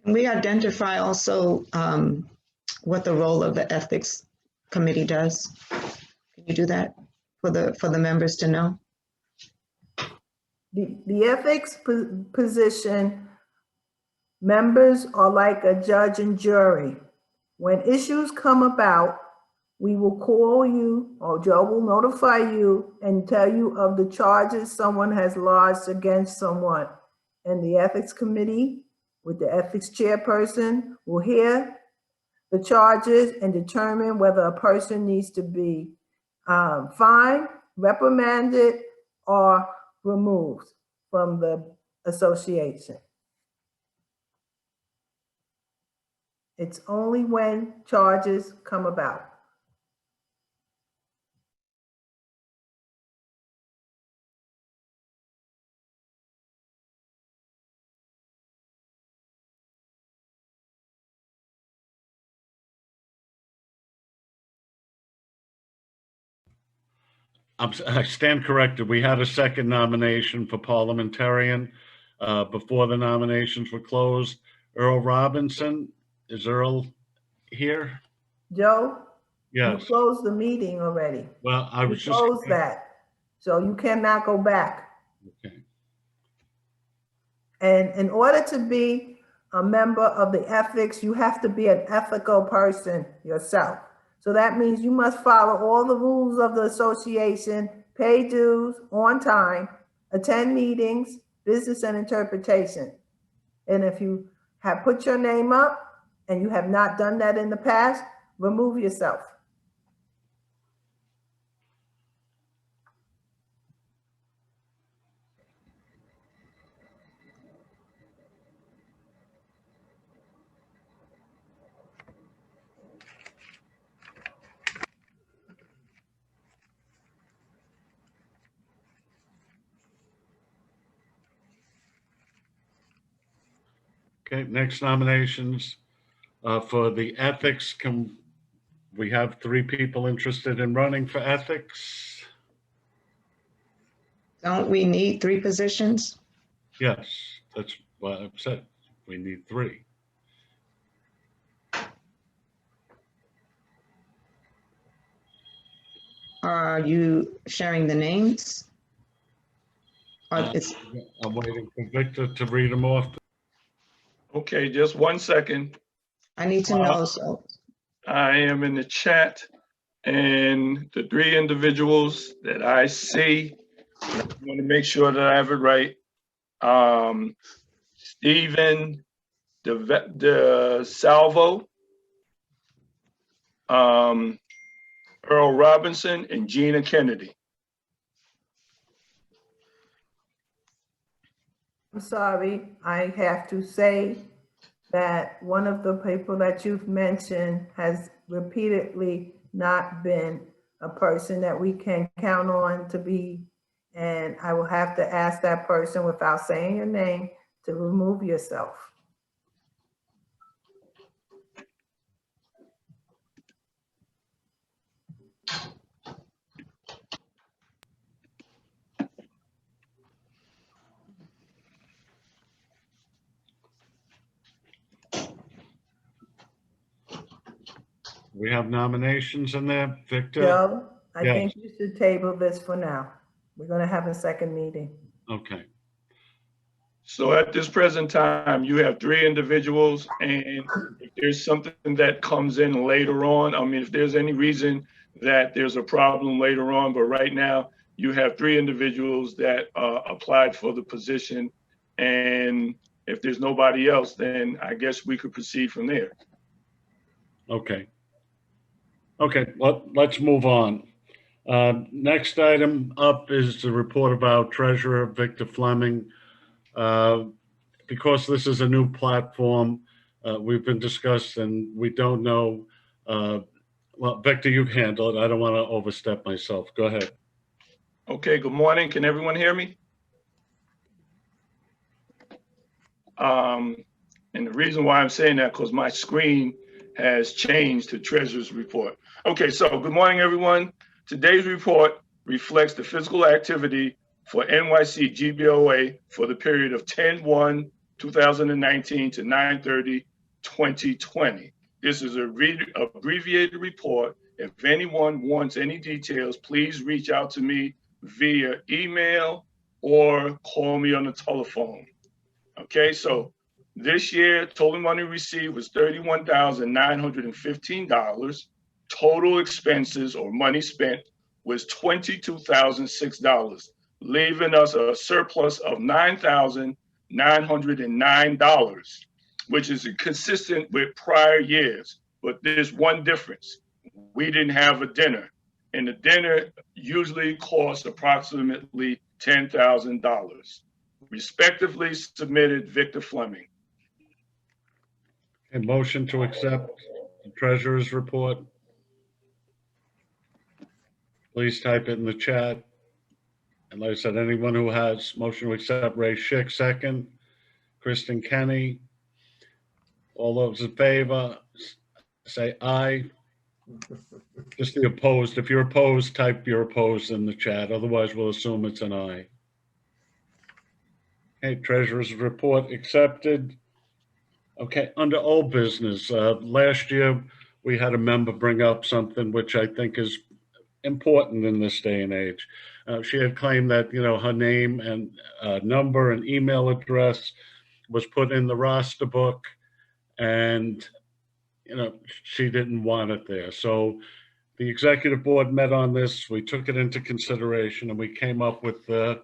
S1: Can we identify also what the role of the ethics committee does? Can you do that for the members to know?
S2: The ethics position, members are like a judge and jury. When issues come about, we will call you, or Joe will notify you and tell you of the charges someone has lodged against someone. And the ethics committee, with the ethics chairperson, will hear the charges and determine whether a person needs to be fined, reprimanded, or removed from the association. It's only when charges come about.
S3: I stand corrected. We had a second nomination for parliamentarian before the nominations were closed. Earl Robinson, is Earl here?
S2: Joe, you
S3: Yes.
S2: closed the meeting already.
S3: Well, I
S2: You
S3: was just.
S2: closed that. So you cannot go back.
S3: Okay.
S2: And in order to be a member of the ethics, you have to be an ethical person yourself. So that means you must follow all the rules of the association, pay dues on time, attend meetings, business and interpretation. And if you have put your name up and you have not done that in the past, remove yourself.
S3: Okay, next nominations for the ethics. Can we have 3 people interested in running for ethics?
S1: Don't we need 3 positions?
S3: Yes, that's what I've said. We need 3.
S1: Are you sharing the names? Or it's,
S3: I'm waiting for Victor to read them off.
S7: Okay, just 1 second.
S1: I need to know, so.
S7: I am in the chat, and the 3 individuals that I see, I want to make sure that I have it right. Stephen De Salvo, Earl Robinson, and Gina Kennedy.
S2: I'm sorry, I have to say that one of the people that you've mentioned has repeatedly not been a person that we can count on to be, and I will have to ask that person, without saying your name, to remove yourself.
S3: We have nominations in there, Victor?
S2: Joe, I
S3: Yes.
S2: think you should table this for now. We're gonna have a second meeting.
S3: Okay.
S7: So at this present time, you have 3 individuals, and if there's something that comes in later on, I mean, if there's any reason that there's a problem later on, but right now you have 3 individuals that applied for the position. And if there's nobody else, then I guess we could proceed from there.
S3: Okay. Okay, let's move on. Next item up is the report of our treasurer, Victor Fleming. Because this is a new platform, we've been discussed and we don't know. Well, Victor, you handle it. I don't want to overstep myself. Go ahead.
S7: Okay, good morning. Can everyone hear me? And the reason why I'm saying that, because my screen has changed to treasurer's report. Okay, so good morning, everyone. Today's report reflects the physical activity for NYCGBOA for the period of 10/1/2019 to 9/30/2020. This is an abbreviated report. If anyone wants any details, please reach out to me via email or call me on the telephone. Okay, so this year, total money received was $31,915. Total expenses or money spent was $22,006, leaving us a surplus of $9,909, which is consistent with prior years. But there's one difference. We didn't have a dinner, and the dinner usually costs approximately $10,000. Respectively submitted, Victor Fleming.
S3: A motion to accept the treasurer's report. Please type it in the chat. And like I said, anyone who has motion to accept, Ray Schick, second. Kristen Kenny. All those in favor, say aye. Just the opposed. If you're opposed, type you're opposed in the chat. Otherwise, we'll assume it's an aye. Okay, treasurer's report accepted. Okay, under old business, last year we had a member bring up something which I think is important in this day and age. She had claimed that, her name and number and email address was put in the roster book, and, she didn't want it there. So the executive board met on this. We took it into consideration and we came up with a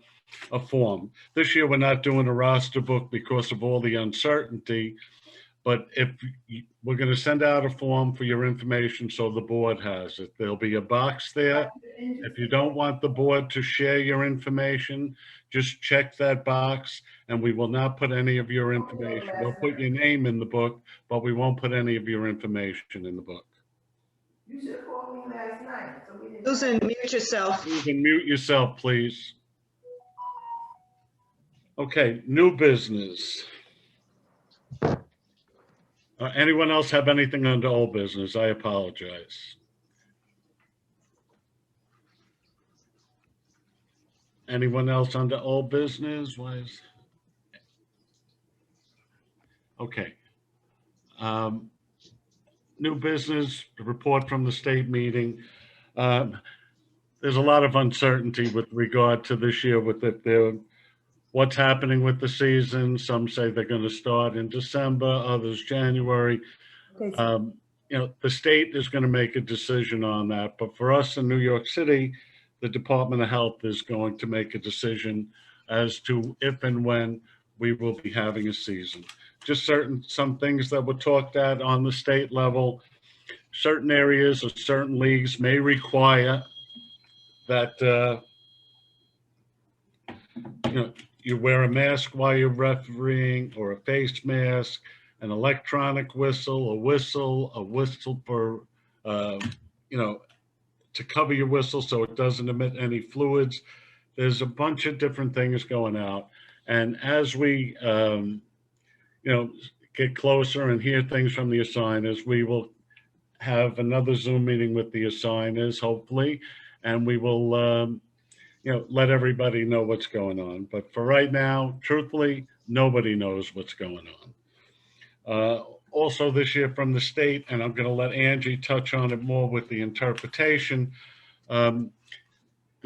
S3: form. This year, we're not doing a roster book because of all the uncertainty. But if we're going to send out a form for your information so the board has it, there'll be a box there. If you don't want the board to share your information, just check that box and we will not put any of your information. We'll put your name in the book, but we won't put any of your information in the book.
S2: You should have called me last night, so we didn't.
S1: Susan, mute yourself.
S3: Susan, mute yourself, please. Okay, new business. Anyone else have anything under old business? I apologize. Anyone else under old business? Why is... Okay. New business, report from the state meeting. There's a lot of uncertainty with regard to this year with what's happening with the season. Some say they're going to start in December, others January.
S2: Okay.
S3: The state is going to make a decision on that. But for us in New York City, the Department of Health is going to make a decision as to if and when we will be having a season. Just some things that were talked at on the state level. Certain areas or certain leagues may require that you wear a mask while you're refereeing, or a face mask, an electronic whistle, a whistle for, to cover your whistle so it doesn't emit any fluids. There's a bunch of different things going out. And as we, get closer and hear things from the assigners, we will have another Zoom meeting with the assigners, hopefully, and we will, let everybody know what's going on. But for right now, truthfully, nobody knows what's going on. Also this year from the state, and I'm going to let Angie touch on it more with the interpretation, the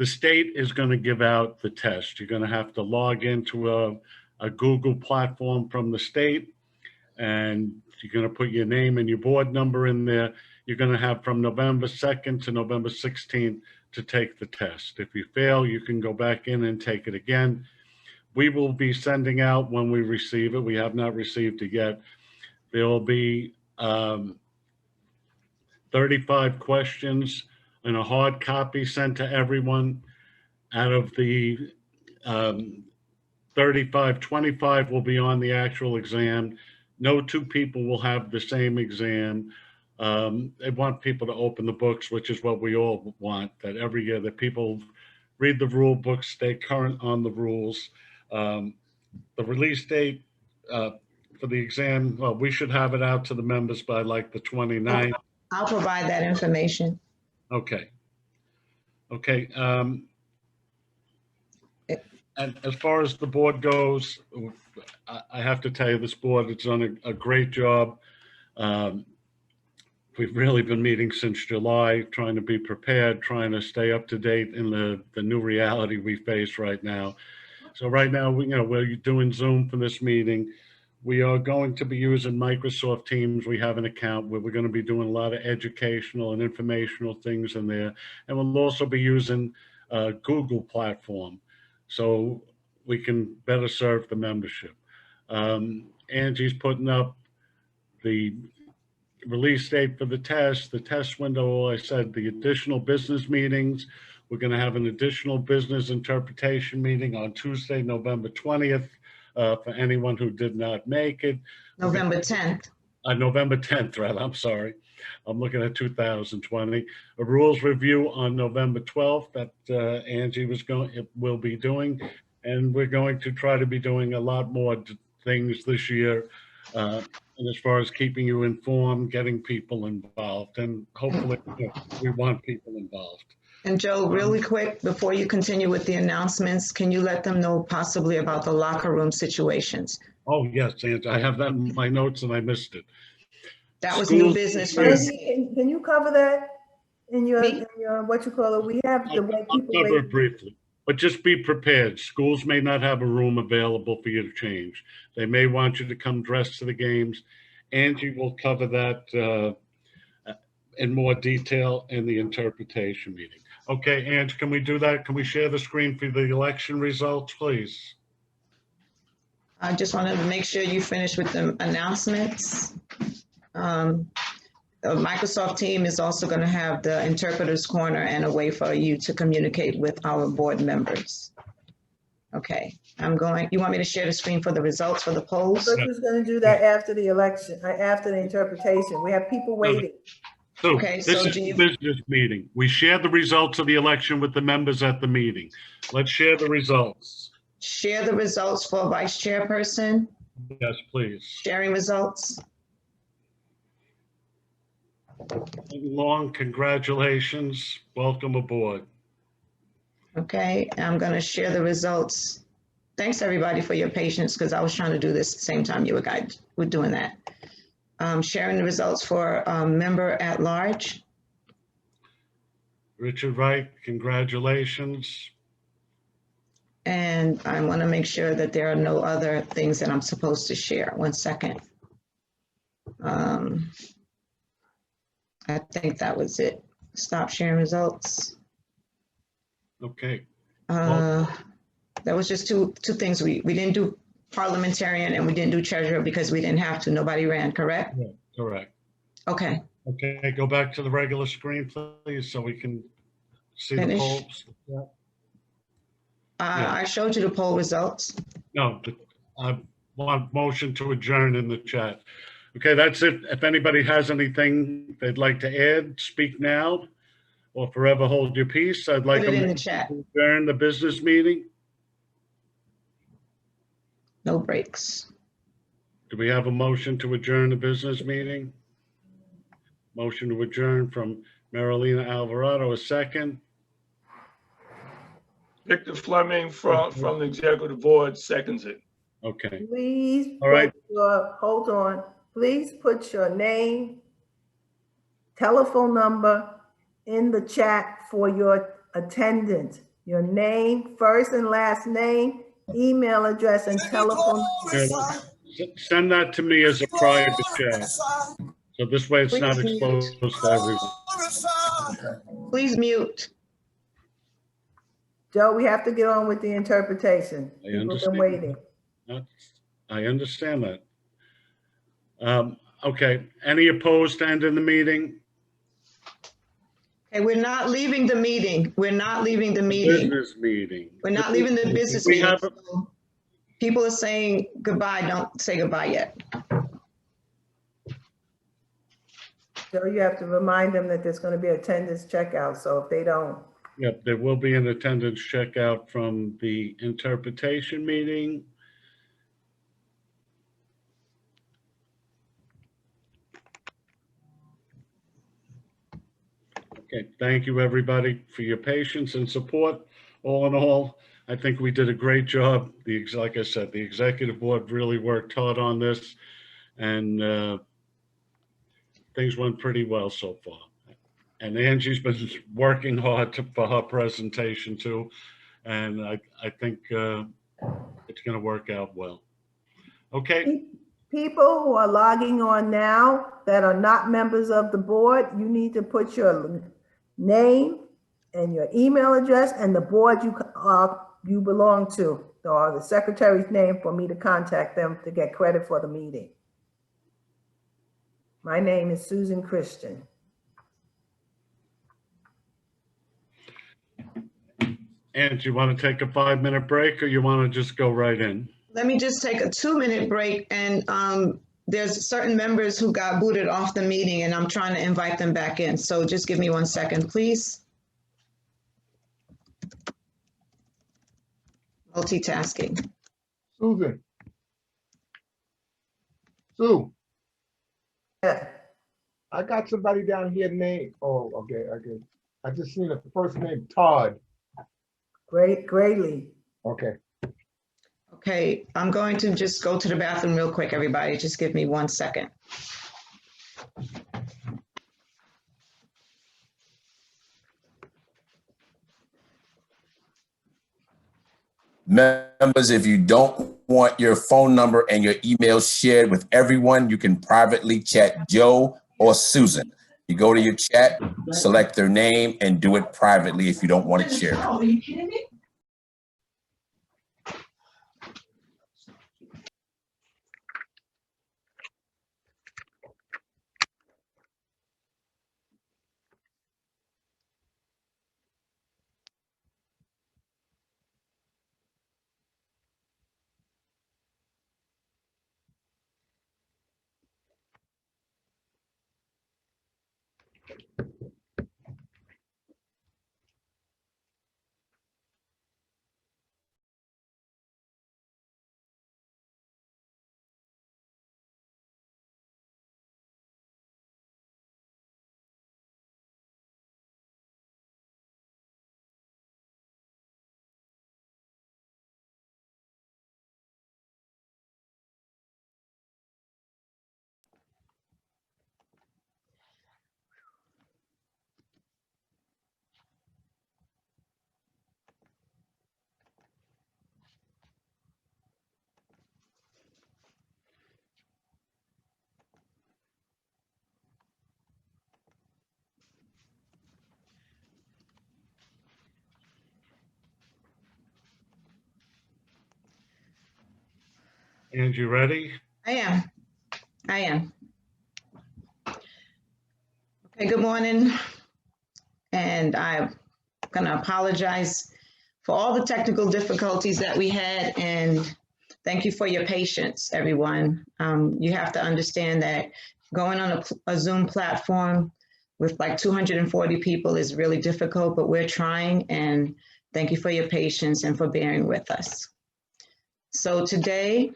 S3: state is going to give out the test. You're going to have to log into a Google platform from the state, and you're going to put your name and your board number in there. You're going to have from November 2nd to November 16th to take the test. If you fail, you can go back in and take it again. We will be sending out when we receive it. We have not received it yet. There will be 35 questions in a hard copy sent to everyone. Out of the 35, 25 will be on the actual exam. No two people will have the same exam. They want people to open the books, which is what we all want, that every year that people read the rule books, stay current on the rules. The release date for the exam, well, we should have it out to the members by like the 29th.
S1: I'll provide that information.
S3: Okay. Okay. And as far as the board goes, I have to tell you, this board has done a great job. We've really been meeting since July, trying to be prepared, trying to stay up to date in the new reality we face right now. So right now, we're doing Zoom for this meeting. We are going to be using Microsoft Teams. We have an account where we're going to be doing a lot of educational and informational things in there. And we'll also be using Google platform, so we can better serve the membership. Angie's putting up the release date for the test window. I said the additional business meetings. We're going to have an additional business interpretation meeting on Tuesday, November 20th, for anyone who did not make it.
S1: November 10th.
S3: November 10th, rather, I'm sorry. I'm looking at 2020. A rules review on November 12th that Angie will be doing. And we're going to try to be doing a lot more things this year And as far as keeping you informed, getting people involved, and hopefully we want people involved.
S1: And Joe, really quick, before you continue with the announcements, can you let them know possibly about the locker room situations?
S3: Oh, yes, and I have that in my notes and I missed it.
S1: That was new
S3: Schools-
S1: business for us.
S2: Andy, can you cover that in your, what you call it? We have the way
S3: I'll
S2: people
S3: cover
S2: wait.
S3: it briefly, but just be prepared. Schools may not have a room available for you to change. They may want you to come dressed to the games. Angie will cover that in more detail in the interpretation meeting. Okay, Angie, can we do that? Can we share the screen for the election results, please?
S1: I just wanted to make sure you finish with the announcements. The Microsoft team is also going to have the interpreter's corner and a way for you to communicate with our board members. Okay, you want me to share the screen for the results for the polls?
S2: But who's gonna do that after the election, after the interpretation? We have people waiting.
S3: So
S1: Okay,
S3: this
S1: so
S3: is
S1: do
S3: the
S1: you-
S3: business meeting. We share the results of the election with the members at the meeting. Let's share the results.
S1: Share the results for vice chairperson,
S3: Yes, please.
S1: sharing results.
S3: Long, congratulations. Welcome aboard.
S1: Okay, I'm going to share the results. Thanks, everybody, for your patience, because I was trying to do this at the same time you guys were doing that. Sharing the results for member at large.
S3: Richard Wright, congratulations.
S1: And I want to make sure that there are no other things that I'm supposed to share. 1 second. I think that was it. Stop sharing results.
S3: Okay.
S1: That was just two things. We didn't do parliamentarian and we didn't do treasurer because we didn't have to. Nobody ran, correct?
S3: Yeah, correct.
S1: Okay.
S3: Okay, go back to the regular screen, please, so we can see the
S1: Finish.
S3: polls. Yeah.
S1: I showed you the poll results.
S3: No, I want motion to adjourn in the chat. Okay, that's it. If anybody has anything they'd like to add, speak now or forever hold your peace. I'd like
S1: Put it in
S3: to
S1: the chat.
S3: adjourn the business meeting.
S1: No breaks.
S3: Do we have a motion to adjourn the business meeting? Motion to adjourn from Marilena Alvarado, a second.
S7: Victor Fleming from the executive board seconds it.
S3: Okay.
S2: Please,
S3: All right.
S2: hold on. Please put your name, telephone number in the chat for your attendance. Your name, first and last name, email address, and telephone.
S3: Send that to me as a private chat. So this way it's not exposed to everyone.
S1: Please mute.
S2: Joe, we have to get on with the interpretation.
S3: I
S2: People have
S3: understand.
S2: been waiting.
S3: I understand that. Okay, any opposed to ending the meeting?
S1: Okay, we're not leaving the meeting. We're not leaving the meeting.
S3: Business meeting.
S1: We're not leaving the business
S3: We
S1: meeting.
S3: have
S1: So people are saying goodbye. Don't say goodbye yet.
S2: Joe, you have to remind them that there's going to be attendance checkout. So if they don't,
S3: Yep, there will be an attendance checkout from the interpretation meeting. Okay, thank you, everybody, for your patience and support. All in all, I think we did a great job. Like I said, the executive board really worked hard on this, and things went pretty well so far. And Angie's been working hard for her presentation too, and I think it's going to work out well. Okay.
S2: people who are logging on now that are not members of the board, you need to put your name and your email address and the board you belong to, or the secretary's name for me to contact them to get credit for the meeting. My name is Susan Christian.
S3: And you want to take a 5-minute break or you want to just go right in?
S1: Let me just take a 2-minute break, and there's certain members who got booted off the meeting and I'm trying to invite them back in. So just give me 1 second, please. Multitasking.
S15: Susan. Sue.
S2: Yeah,
S15: I got somebody down here named, oh, okay. I just seen a first name, Todd.
S2: greatly.
S15: Okay.
S1: Okay, I'm going to just go to the bathroom real quick, everybody. Just give me 1 second.
S5: Members, if you don't want your phone number and your email shared with everyone, you can privately chat Joe or Susan. You go to your chat, select their name, and do it privately if you don't want it shared.
S1: Are you kidding me?
S3: And you ready?
S1: I am. Okay, good morning. And I'm gonna apologize for all the technical difficulties that we had, and thank you for your patience, everyone. You have to understand that going on a Zoom platform with like 240 people is really difficult, but we're trying, and thank you for your patience and for bearing with us. So today,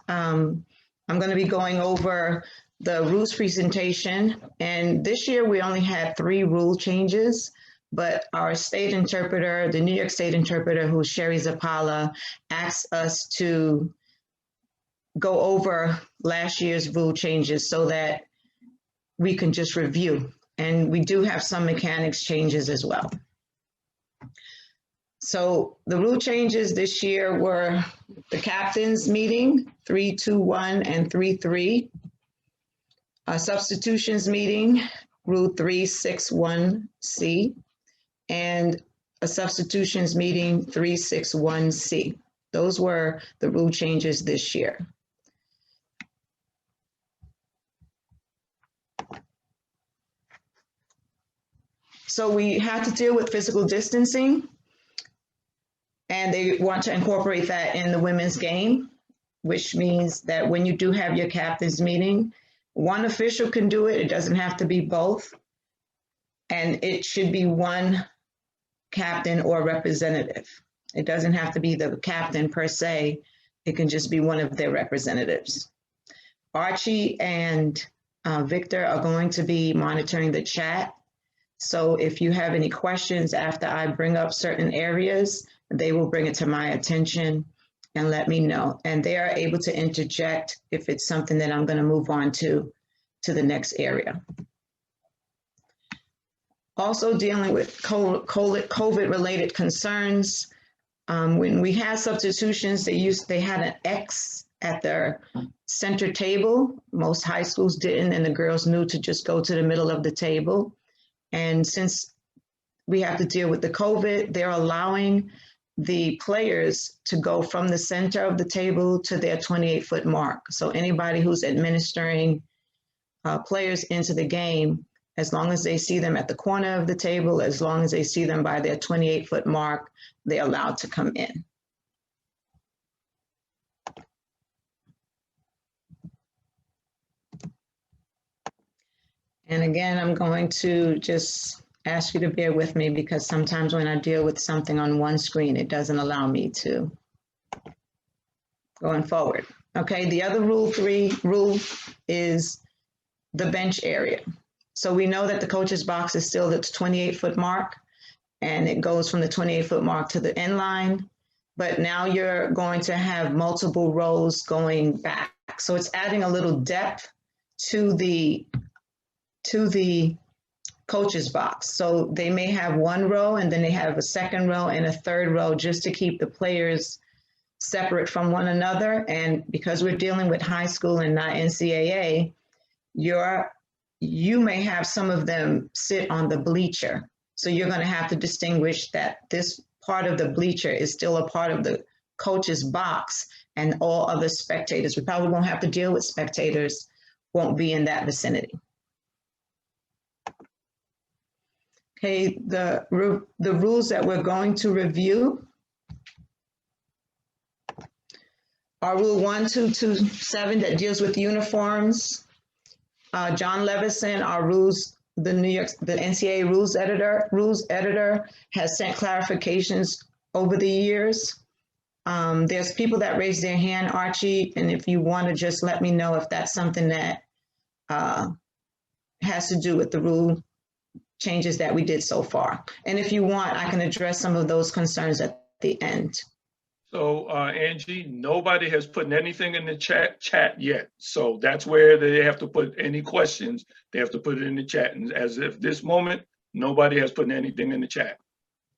S1: I'm going to be going over the rules presentation, and this year we only had 3 rule changes, but our state interpreter, the New York State interpreter, who's Sherry Zapala, asked us to go over last year's rule changes so that we can just review. And we do have some mechanics changes as well. So the rule changes this year were the captain's meeting, 3-2-1 and 3-3. A substitutions meeting, rule 361C, and a substitutions meeting 361C. Those were the rule changes this year. So we had to deal with physical distancing, and they want to incorporate that in the women's game, which means that when you do have your captain's meeting, one official can do it. It doesn't have to be both. And it should be one captain or representative. It doesn't have to be the captain per se. It can just be one of their representatives. Archie and Victor are going to be monitoring the chat. So if you have any questions after I bring up certain areas, they will bring it to my attention and let me know. And they are able to interject if it's something that I'm going to move on to the next area. Also dealing with COVID-related concerns. When we had substitutions, they had an X at their center table. Most high schools didn't, and the girls knew to just go to the middle of the table. And since we have to deal with the COVID, they're allowing the players to go from the center of the table to their 28-foot mark. So anybody who's administering players into the game, as long as they see them at the corner of the table, as long as they see them by their 28-foot mark, they're allowed to come in. And again, I'm going to just ask you to bear with me because sometimes when I deal with something on one screen, it doesn't allow me to. Going forward. Okay, the other rule is the bench area. So we know that the coach's box is still at the 28-foot mark, and it goes from the 28-foot mark to the end line. But now you're going to have multiple rows going back. So it's adding a little depth to the coach's box. So they may have one row and then they have a second row and a third row just to keep the players separate from one another. And because we're dealing with high school and not NCAA, you may have some of them sit on the bleacher. So you're going to have to distinguish that this part of the bleacher is still a part of the coach's box, and all other spectators, we probably won't have to deal with spectators, won't be in that vicinity. Okay, the rules that we're going to review are Rule 1227 that deals with uniforms. John Levison, our the NCAA rules editor has sent clarifications over the years. There's people that raise their hand, Archie, and if you want to just let me know if that's something that has to do with the rule changes that we did so far. And if you want, I can address some of those concerns at the end.
S7: So Angie, nobody has put anything in the chat yet. So that's where they have to put any questions. They have to put it in the chat. And as of this moment, nobody has put anything in the chat.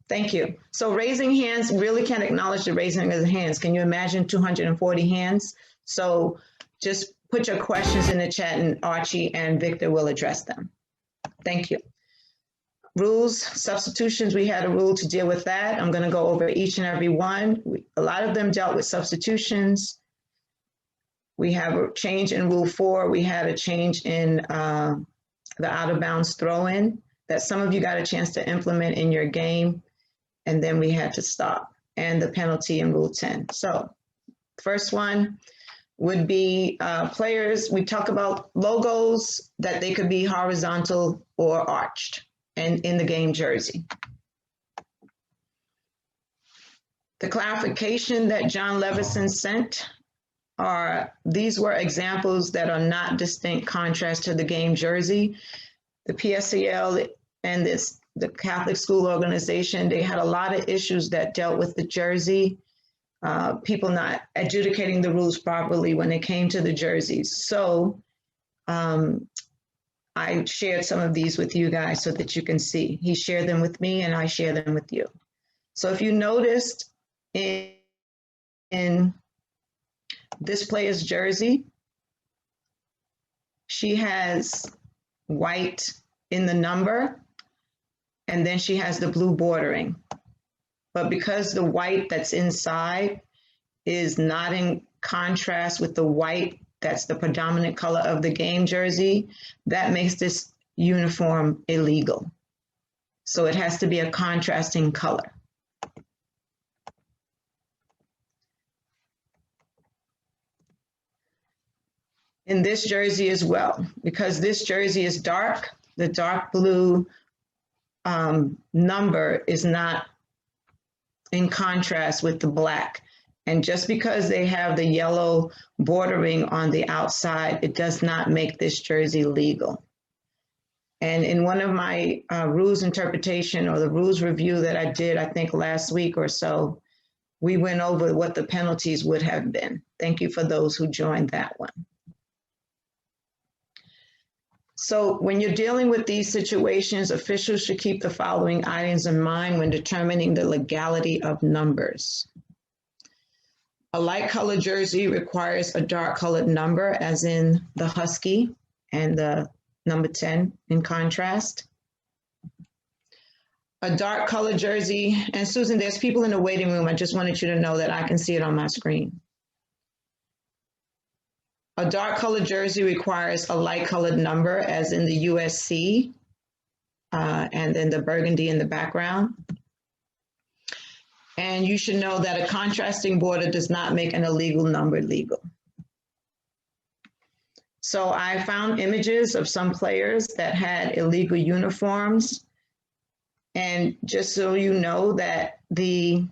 S1: Thank you. So raising hands, really can't acknowledge the raising of the hands. Can you imagine 240 hands? So just put your questions in the chat and Archie and Victor will address them. Thank you. Rules, substitutions, we had a rule to deal with that. I'm going to go over each and every one. A lot of them dealt with substitutions. We have a change in Rule 4. We had a change in the out of bounds throw-in that some of you got a chance to implement in your game, and then we had to stop, and the penalty in Rule 10. So first one would be players. We talk about logos, that they could be horizontal or arched and in the game jersey. The clarification that John Levison sent these were examples that are not distinct contrast to the game jersey. The PSCL and the Catholic School Organization, they had a lot of issues that dealt with the jersey, people not adjudicating the rules properly when it came to the jerseys. So I shared some of these with you guys so that you can see. He shared them with me and I share them with you. So if you noticed in this player's jersey, she has white in the number and then she has the blue bordering. But because the white that's inside is not in contrast with the white that's the predominant color of the game jersey, that makes this uniform illegal. So it has to be a contrasting color. In this jersey as well, because this jersey is dark, the dark blue number is not in contrast with the black. And just because they have the yellow bordering on the outside, it does not make this jersey legal. And in one of my rules interpretation or the rules review that I did, I think last week or so, we went over what the penalties would have been. Thank you for those who joined that one. So when you're dealing with these situations, officials should keep the following items in mind when determining the legality of numbers. A light colored jersey requires a dark colored number, as in the Husky and the number 10 in contrast. A dark colored jersey, and Susan, there's people in the waiting room. I just wanted you to know that I can see it on my screen. A dark colored jersey requires a light colored number, as in the USC, and then the burgundy in the background. And you should know that a contrasting border does not make an illegal number legal. So I found images of some players that had illegal uniforms. And just so you know that the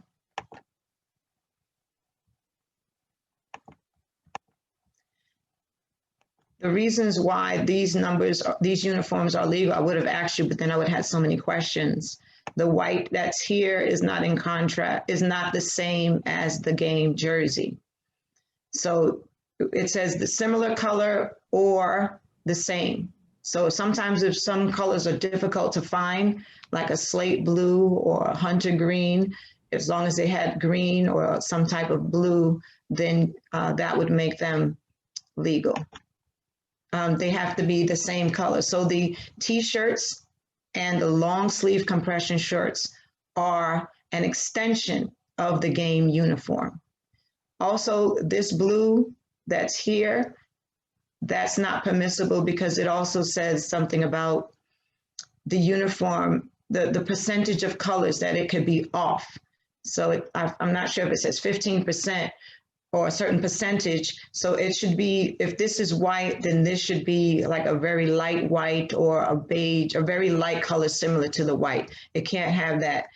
S1: The reasons why these numbers, these uniforms are legal, I would have asked you, but then I would have had so many questions. The white that's here is not in contrast, is not the same as the game jersey. So it says the similar color or the same. So sometimes if some colors are difficult to find, like a slate blue or a hunter green, as long as they had green or some type of blue, then that would make them legal. They have to be the same color. So the t-shirts and the long sleeve compression shirts are an extension of the game uniform. Also, this blue that's here, that's not permissible because it also says something about the uniform, the percentage of colors that it could be off. So I'm not sure if it says 15% or a certain percentage. So it should be, if this is white, then this should be like a very light white or a beige, a very light color similar to the white. It can't have that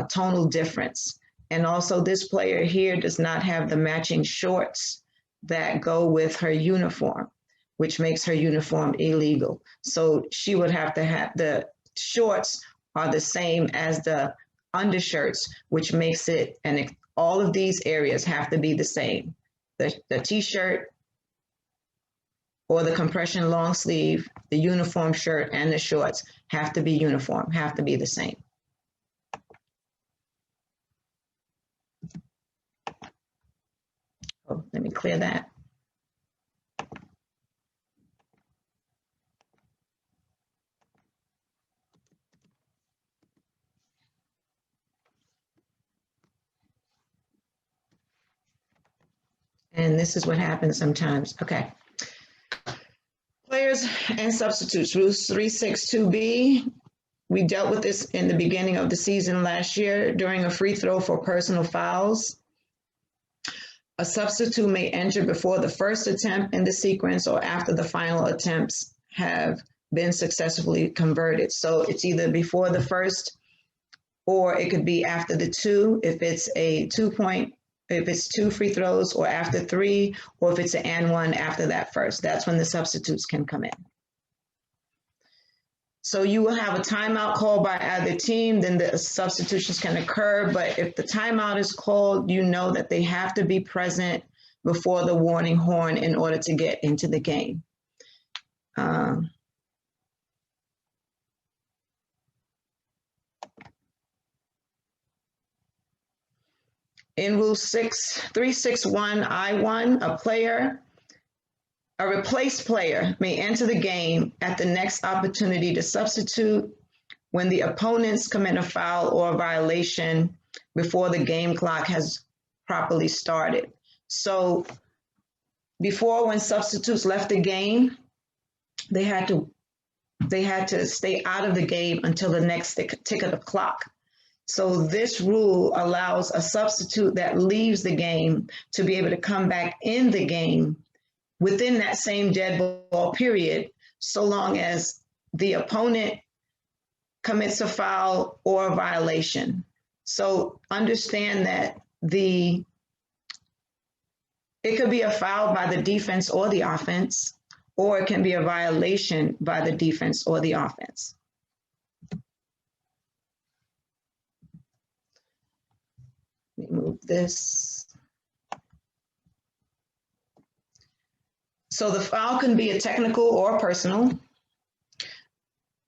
S1: tonal difference. And also this player here does not have the matching shorts that go with her uniform, which makes her uniform illegal. So she would have to have, the shorts are the same as the undershirts, which makes it, and all of these areas have to be the same. The t-shirt or the compression long sleeve, the uniform shirt and the shorts have to be uniform, have to be the same. Oh, let me clear that. And this is what happens sometimes. Okay. Players and substitutes, rules 362B. We dealt with this in the beginning of the season last year during a free throw for personal fouls. A substitute may enter before the first attempt in the sequence or after the final attempts have been successfully converted. So it's either before the first or it could be after the two, if it's a 2-point, if it's 2 free throws, or after 3, or if it's an and 1 after that first. That's when the substitutes can come in. So you will have a timeout called by either team, then the substitutions can occur. But if the timeout is called, you know that they have to be present before the warning horn in order to get into the game. In Rule 361I1, a replaced player may enter the game at the next opportunity to substitute when the opponents commit a foul or a violation before the game clock has properly started. So before, when substitutes left the game, they had to stay out of the game until the next tick of the clock. So this rule allows a substitute that leaves the game to be able to come back in the game within that same dead ball period, so long as the opponent commits a foul or a violation. So understand that it could be a foul by the defense or the offense, or it can be a violation by the defense or the offense. Let me move this. So the foul can be a technical or personal.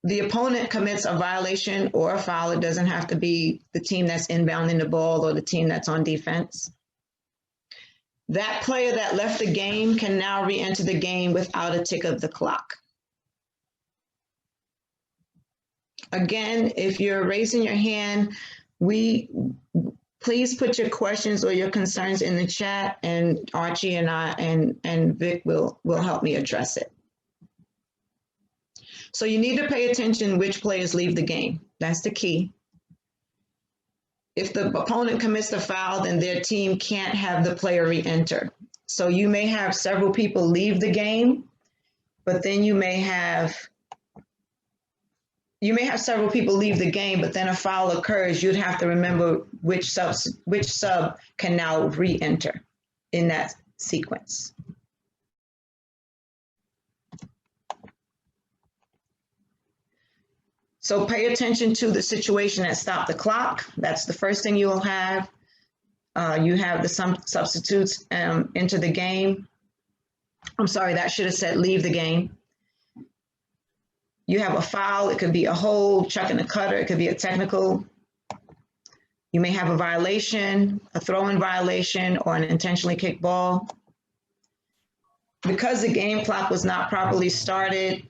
S1: The opponent commits a violation or a foul. It doesn't have to be the team that's inbounding the ball or the team that's on defense. That player that left the game can now re-enter the game without a tick of the clock. Again, if you're raising your hand, please put your questions or your concerns in the chat, and Archie and I and Vic will help me address it. So you need to pay attention which players leave the game. That's the key. If the opponent commits the foul, then their team can't have the player re-enter. So you may have several people leave the game, but then you may have several people leave the game, but then a foul occurs. You'd have to remember which sub can now re-enter in that sequence. So pay attention to the situation that stopped the clock. That's the first thing you will have. You have the substitutes enter the game. I'm sorry, that should have said leave the game. You have a foul. It could be a hold, chucking a cutter. It could be a technical. You may have a violation, a throw-in violation, or an intentionally kicked ball. Because the game clock was not properly started,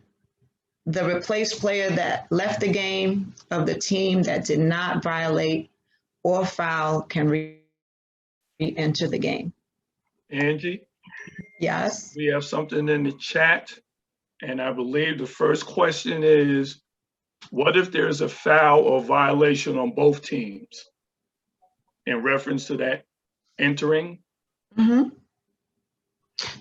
S1: the replaced player that left the game of the team that did not violate or foul can re-enter the game.
S7: Angie?
S1: Yes.
S7: We have something in the chat, and I believe the first question is, what if there's a foul or violation on both teams? In reference to that entering?
S1: Mm-hmm.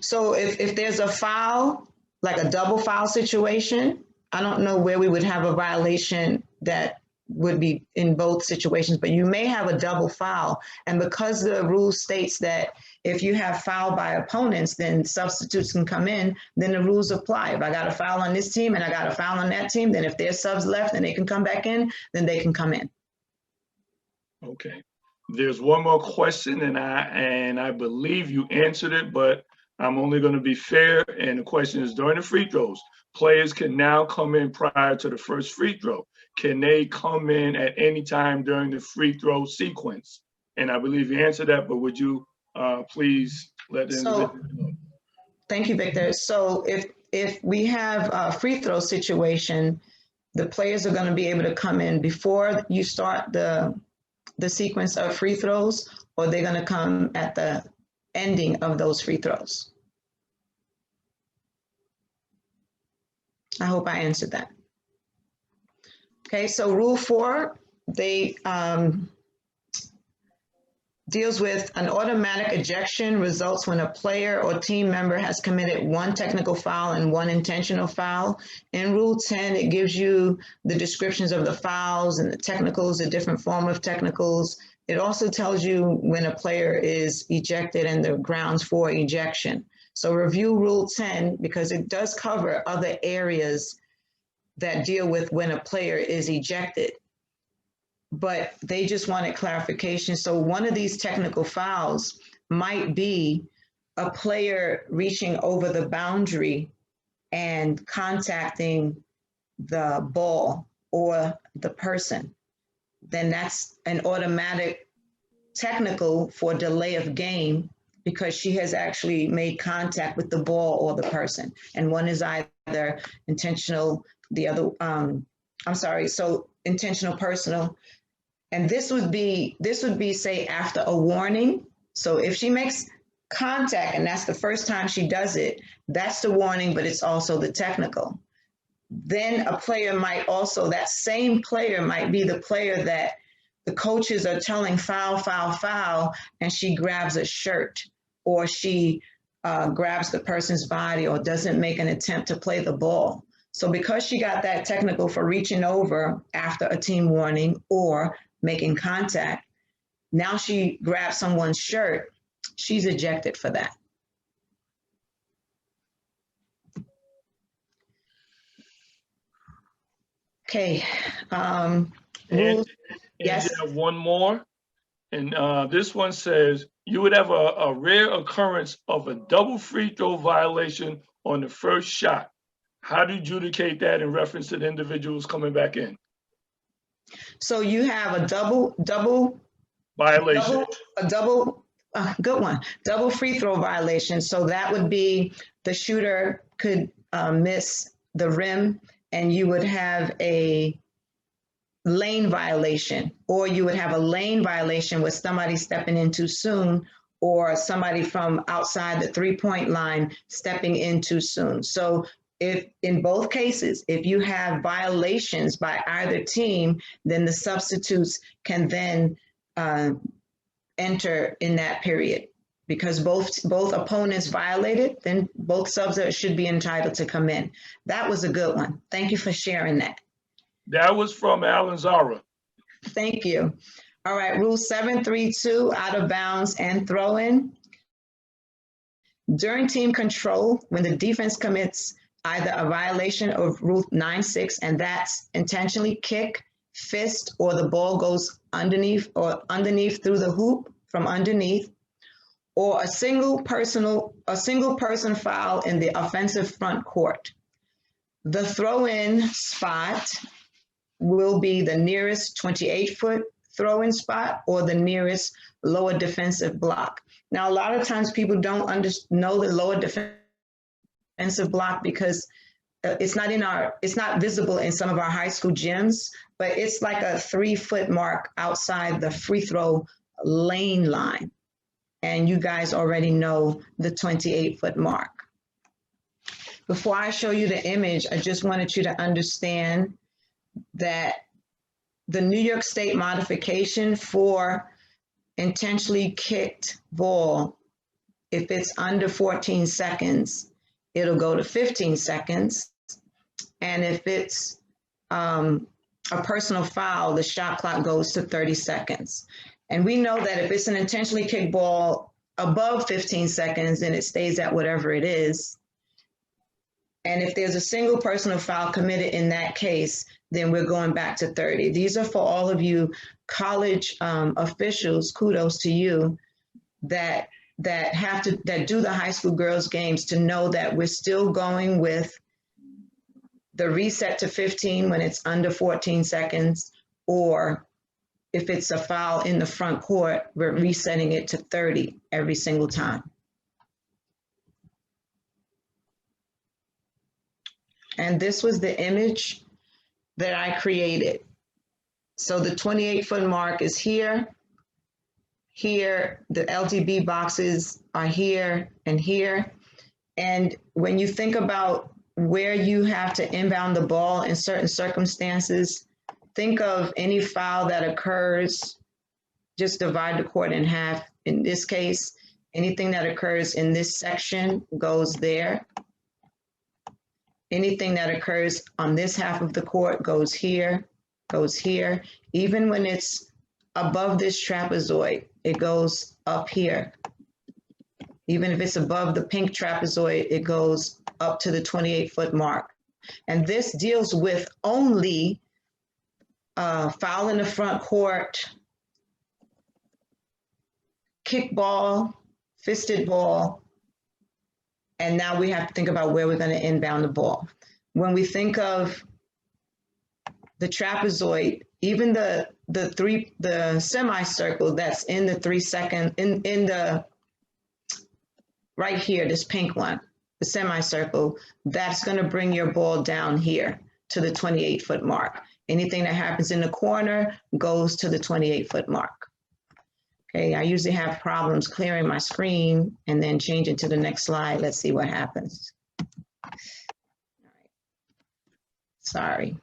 S1: So if there's a foul, like a double foul situation, I don't know where we would have a violation that would be in both situations, but you may have a double foul. And because the rule states that if you have foul by opponents, then substitutes can come in, then the rules apply. If I got a foul on this team and I got a foul on that team, then if there's subs left and they can come back in, then they can come in.
S7: Okay. There's one more question, and I believe you answered it, but I'm only going to be fair. And the question is, during the free throws, players can now come in prior to the first free throw. Can they come in at any time during the free throw sequence? And I believe you answered that, but would you please let the individual know?
S1: Thank you, Victor. So if we have a free throw situation, the players are going to be able to come in before you start the sequence of free throws, or they're going to come at the ending of those free throws. I hope I answered that. Okay, so Rule 4, they deals with an automatic ejection results when a player or team member has committed one technical foul and one intentional foul. In Rule 10, it gives you the descriptions of the fouls and the technicals, a different form of technicals. It also tells you when a player is ejected and the grounds for ejection. So review Rule 10 because it does cover other areas that deal with when a player is ejected, but they just wanted clarification. So one of these technical fouls might be a player reaching over the boundary and contacting the ball or the person. Then that's an automatic technical for delay of game because she has actually made contact with the ball or the person. And one is either intentional, the other, so intentional, personal. And this would be, say, after a warning. So if she makes contact and that's the first time she does it, that's the warning, but it's also the technical. Then a player might also, that same player might be the player that the coaches are telling foul, foul, foul, and she grabs a shirt or she grabs the person's body or doesn't make an attempt to play the ball. So because she got that technical for reaching over after a team warning or making contact, now she grabs someone's shirt, she's ejected for that. Okay.
S7: And
S1: yes.
S7: you have one more. And this one says, you would have a rare occurrence of a double free throw violation on the first shot. How do you adjudicate that in reference to the individuals coming back in?
S1: So you have a double
S7: violation,
S1: good one, double free throw violation. So that would be the shooter could miss the rim and you would have a lane violation, or you would have a lane violation with somebody stepping in too soon or somebody from outside the three-point line stepping in too soon. So if in both cases, if you have violations by either team, then the substitutes can then enter in that period. Because both opponents violated, then both subs should be entitled to come in. That was a good one. Thank you for sharing that.
S7: That was from Alan Zara.
S1: Thank you. All right, Rule 732, out of bounds and throw in. During team control, when the defense commits either a violation of Rule 9.6, and that's intentionally kick, fist, or the ball goes underneath through the hoop from underneath, or a single person foul in the offensive front court. The throw-in spot will be the nearest 28-foot throw-in spot or the nearest lower defensive block. Now, a lot of times people don't know the lower defensive block because it's not visible in some of our high school gyms, but it's like a 3-foot mark outside the free throw lane line. And you guys already know the 28-foot mark. Before I show you the image, I just wanted you to understand that the New York State modification for intentionally kicked ball, if it's under 14 seconds, it'll go to 15 seconds. And if it's a personal foul, the shot clock goes to 30 seconds. And we know that if it's an intentionally kicked ball above 15 seconds, then it stays at whatever it is. And if there's a single personal foul committed in that case, then we're going back to 30. These are for all of you college officials, kudos to you, that do the high school girls games, to know that we're still going with the reset to 15 when it's under 14 seconds, or if it's a foul in the front court, we're resetting it to 30 every single time. And this was the image that I created. So the 28-foot mark is here. Here, the LTB boxes are here and here. And when you think about where you have to inbound the ball in certain circumstances, think of any foul that occurs, just divide the court in half. In this case, anything that occurs in this section goes there. Anything that occurs on this half of the court goes here, goes here. Even when it's above this trapezoid, it goes up here. Even if it's above the pink trapezoid, it goes up to the 28-foot mark. And this deals with only foul in the front court, kickball, fisted ball, and now we have to think about where we're going to inbound the ball. When we think of the trapezoid, even the semicircle that's in the 3 second, in the, right here, this pink one, the semicircle, that's going to bring your ball down here to the 28-foot mark. Anything that happens in the corner goes to the 28-foot mark. Okay, I usually have problems clearing my screen and then changing to the next slide. Let's see what happens. All right. Sorry.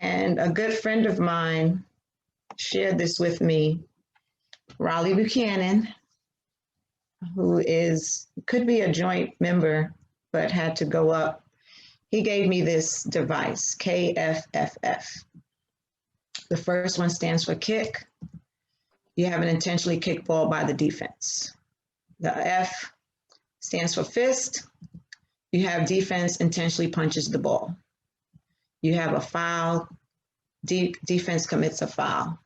S1: And a good friend of mine shared this with me, Raleigh Buchanan, who could be a joint member, but had to go up. He gave me this device, KFFF. The first one stands for kick. You have an intentionally kicked ball by the defense. The F stands for fist. You have defense intentionally punches the ball. You have a foul, defense commits a foul.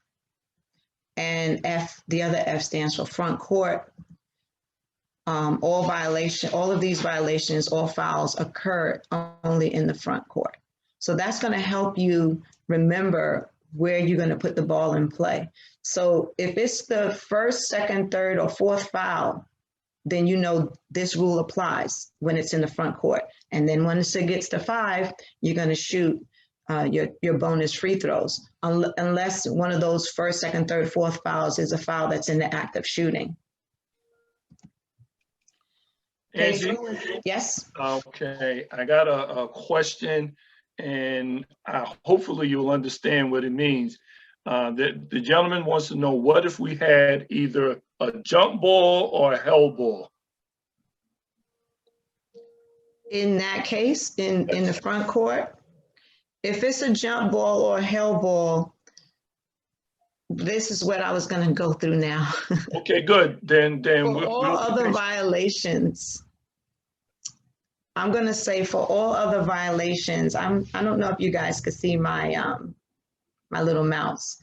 S1: And F, the other F stands for front court. All of these violations, all fouls occur only in the front court. So that's going to help you remember where you're going to put the ball in play. So if it's the first, second, third, or fourth foul, then you know this rule applies when it's in the front court. And then once it gets to 5, you're going to shoot your bonus free throws, unless one of those first, second, third, fourth fouls is a foul that's in the act of shooting.
S7: Angie?
S1: Yes?
S7: Okay, I got a question, and hopefully you'll understand what it means. The gentleman wants to know, what if we had either a jump ball or a hell ball?
S1: In that case, in the front court, if it's a jump ball or a hell ball, this is what I was going to go through now.
S7: Okay, good. Then
S1: For all other violations, I'm gonna say for all other violations, I don't know if you guys could see my my little mouse,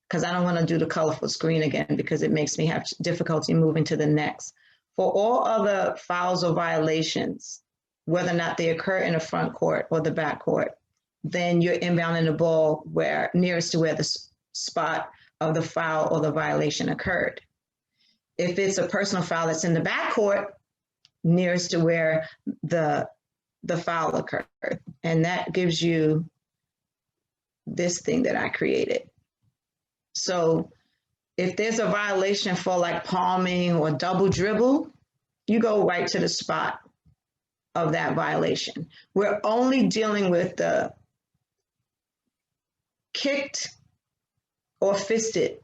S1: because I don't want to do the colorful screen again because it makes me have difficulty moving to the next. For all other fouls or violations, whether or not they occur in the front court or the back court, then you're inbounding the ball where nearest to where the spot of the foul or the violation occurred. If it's a personal foul that's in the back court, nearest to where the foul occurred. And that gives you this thing that I created. So if there's a violation for like palming or double dribble, you go right to the spot of that violation. We're only dealing with the kicked or fisted.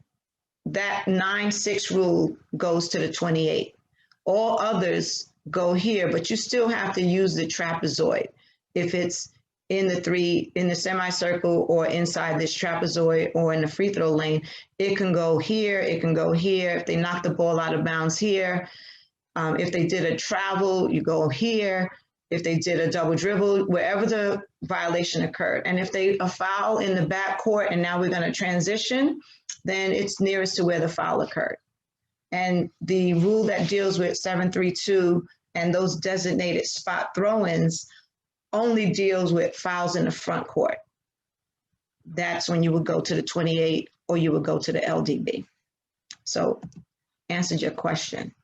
S1: That 9-6 rule goes to the 28. All others go here, but you still have to use the trapezoid. If it's in the semicircle or inside this trapezoid or in the free throw lane, it can go here, it can go here. If they knock the ball out of bounds here, if they did a travel, you go here. If they did a double dribble, wherever the violation occurred. And if they a foul in the back court and now we're gonna transition, then it's nearest to where the foul occurred. And the rule that deals with 732 and those designated spot throw-ins only deals with fouls in the front court. That's when you would go to the 28 or you would go to the LDB. So answered your question.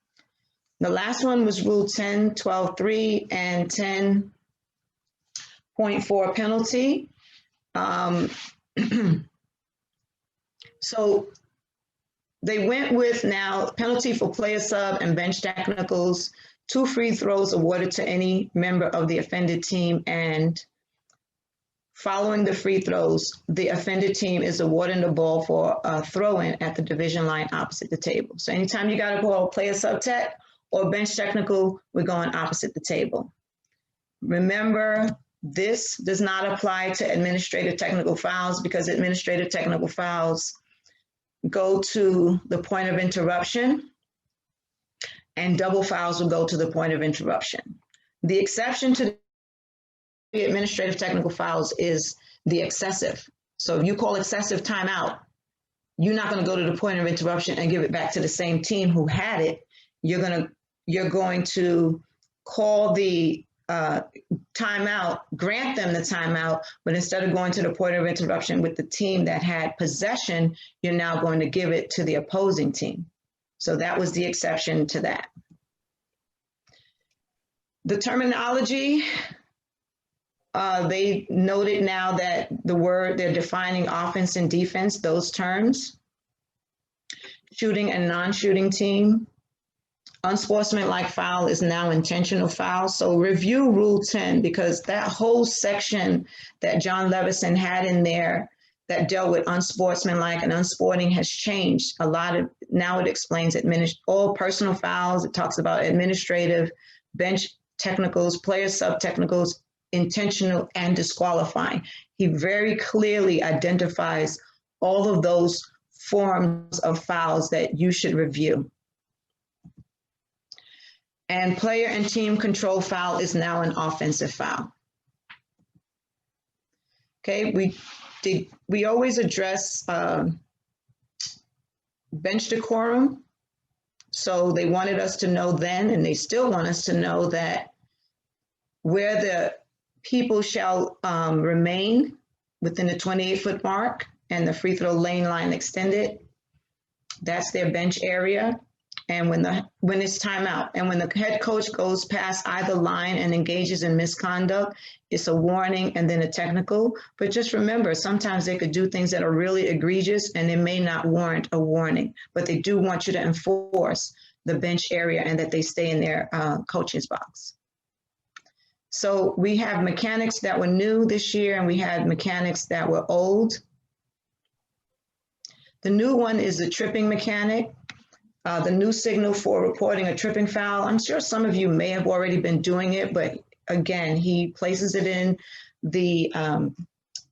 S1: The last one was Rule 10.12.3 and 10.4 penalty. So they went with now penalty for player sub and bench technicals, 2 free throws awarded to any member of the offended team, and following the free throws, the offended team is awarding the ball for a throw-in at the division line opposite the table. So anytime you got to call player sub tech or bench technical, we're going opposite the table. Remember, this does not apply to administrative technical fouls because administrative technical fouls go to the point of interruption, and double fouls will go to the point of interruption. The exception to the administrative technical fouls is the excessive. So if you call excessive timeout, you're not going to go to the point of interruption and give it back to the same team who had it. You're going to call the timeout, grant them the timeout, but instead of going to the point of interruption with the team that had possession, you're now going to give it to the opposing team. So that was the exception to that. The terminology, they noted now that they're defining offense and defense, those terms. Shooting and non-shooting team. Unsportsmanlike foul is now intentional foul. So review Rule 10, because that whole section that John Levison had in there that dealt with unsportsmanlike and unsporting has changed a lot. Of now it explains all personal fouls. It talks about administrative, bench technicals, player sub technicals, intentional, and disqualifying. He very clearly identifies all of those forms of fouls that you should review. And player and team control foul is now an offensive foul. Okay, we always address bench decorum. So they wanted us to know then, and they still want us to know that where the people shall remain within the 28-foot mark and the free throw lane line extended, that's their bench area. And when it's timeout, and when the head coach goes past either line and engages in misconduct, it's a warning and then a technical. But just remember, sometimes they could do things that are really egregious and it may not warrant a warning, but they do want you to enforce the bench area and that they stay in their coach's box. So we have mechanics that were new this year and we had mechanics that were old. The new one is the tripping mechanic. The new signal for reporting a tripping foul. I'm sure some of you may have already been doing it, but again, he places it in the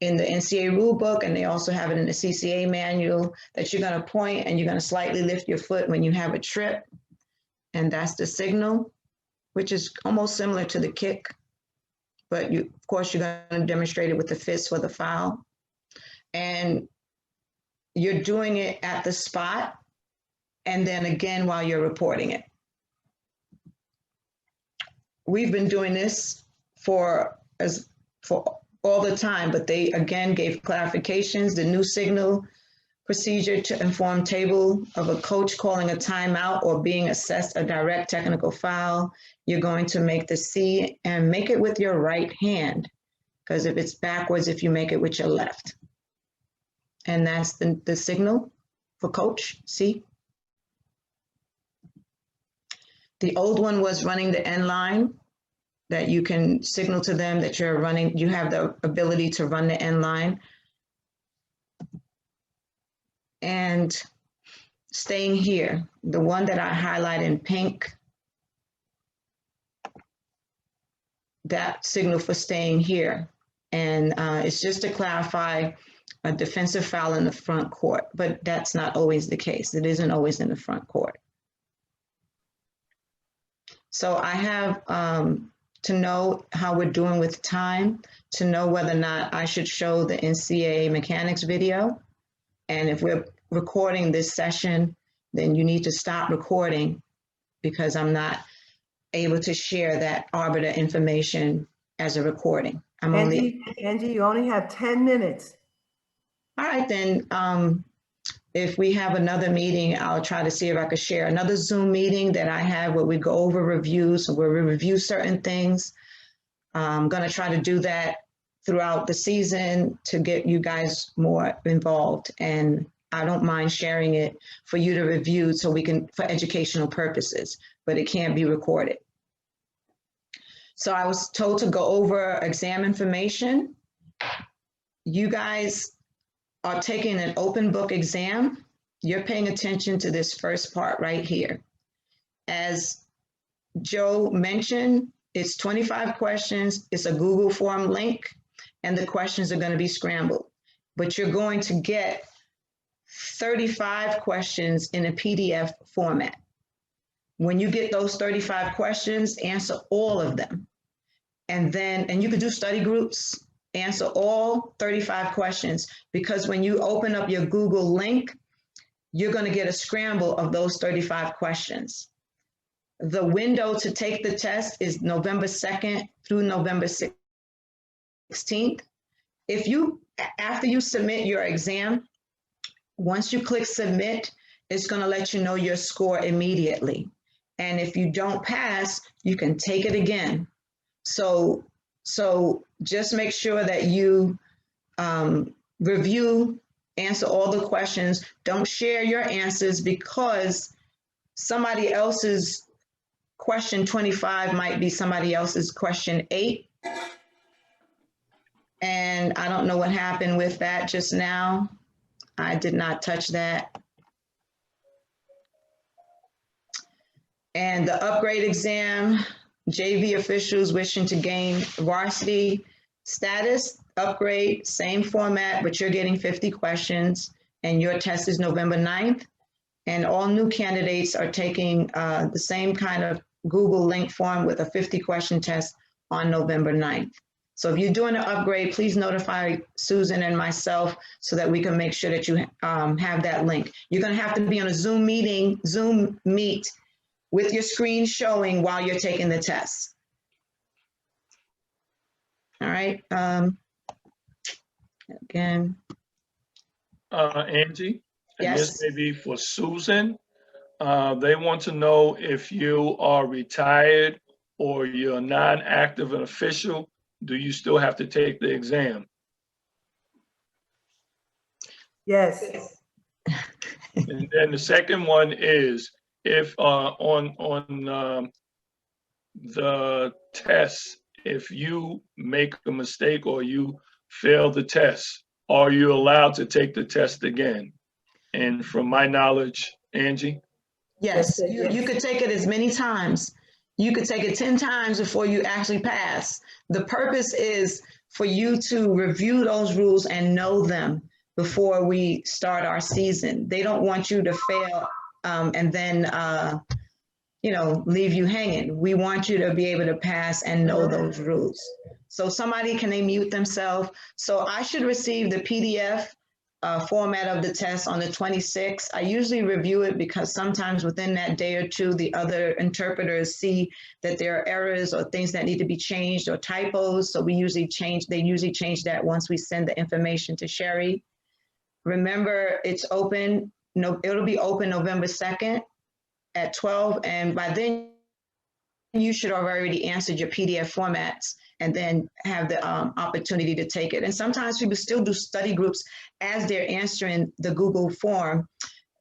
S1: NCAA rule book, and they also have it in the CCA manual that you're going to point and you're going to slightly lift your foot when you have a trip. And that's the signal, which is almost similar to the kick but you, of course, you're going to demonstrate it with the fist for the foul. And you're doing it at the spot and then again while you're reporting it. We've been doing this for all the time, but they again gave clarifications, the new signal procedure to inform table of a coach calling a timeout or being assessed a direct technical foul. You're going to make the C and make it with your right hand, because if it's backwards, if you make it with your left. And that's the signal for coach, C. The old one was running the end line, that you can signal to them that you're running, you have the ability to run the end line. And staying here, the one that I highlight in pink, that signal for staying here. And it's just to clarify a defensive foul in the front court, but that's not always the case. It isn't always in the front court. So I have to know how we're doing with time, to know whether or not I should show the NCAA mechanics video. And if we're recording this session, then you need to stop recording, because I'm not able to share that arbiter information as a recording. I'm
S2: Angie, you only have 10 minutes.
S1: All right, then, if we have another meeting, I'll try to see if I could share another Zoom meeting that I have where we go over reviews, where we review certain things. I'm gonna try to do that throughout the season to get you guys more involved. And I don't mind sharing it for you to review so we can, for educational purposes, but it can't be recorded. So I was told to go over exam information. You guys are taking an open book exam. You're paying attention to this first part right here. As Joe mentioned, it's 25 questions. It's a Google form link, and the questions are going to be scrambled. But you're going to get 35 questions in a PDF format. When you get those 35 questions, answer all of them. And you can do study groups, answer all 35 questions, because when you open up your Google link, you're going to get a scramble of those 35 questions. The window to take the test is November 2nd through November 16th. If you, after you submit your exam, once you click submit, it's going to let you know your score immediately. And if you don't pass, you can take it again. So just make sure that you review, answer all the questions. Don't share your answers, because somebody else's question 25 might be somebody else's question 8. And I don't know what happened with that just now. I did not touch that. And the upgrade exam, JV officials wishing to gain varsity status, upgrade, same format, but you're getting 50 questions, and your test is November 9th. And all new candidates are taking the same kind of Google link form with a 50-question test on November 9th. So if you're doing an upgrade, please notify Susan and myself so that we can make sure that you have that link. You're going to have to be on a Zoom meet with your screen showing while you're taking the test. All right. Again.
S7: Angie, and
S1: Yes.
S7: this may be for Susan. They want to know if you are retired or you're non-active and official. Do you still have to take the exam?
S2: Yes.
S7: And then the second one is, if on the test, if you make a mistake or you fail the test, are you allowed to take the test again? And from my knowledge, Angie?
S1: Yes, you could take it as many times. You could take it 10 times before you actually pass. The purpose is for you to review those rules and know them before we start our season. They don't want you to fail and then leave you hanging. We want you to be able to pass and know those rules. So somebody, can they mute themselves? So I should receive the PDF format of the test on the 26th. I usually review it because sometimes within that day or two, the other interpreters see that there are errors or things that need to be changed or typos. So they usually change that once we send the information to Sherry. Remember, it's open. No, it'll be open November 2nd at 12. And by then you should have already answered your PDF formats and then have the opportunity to take it. And sometimes people still do study groups as they're answering the Google form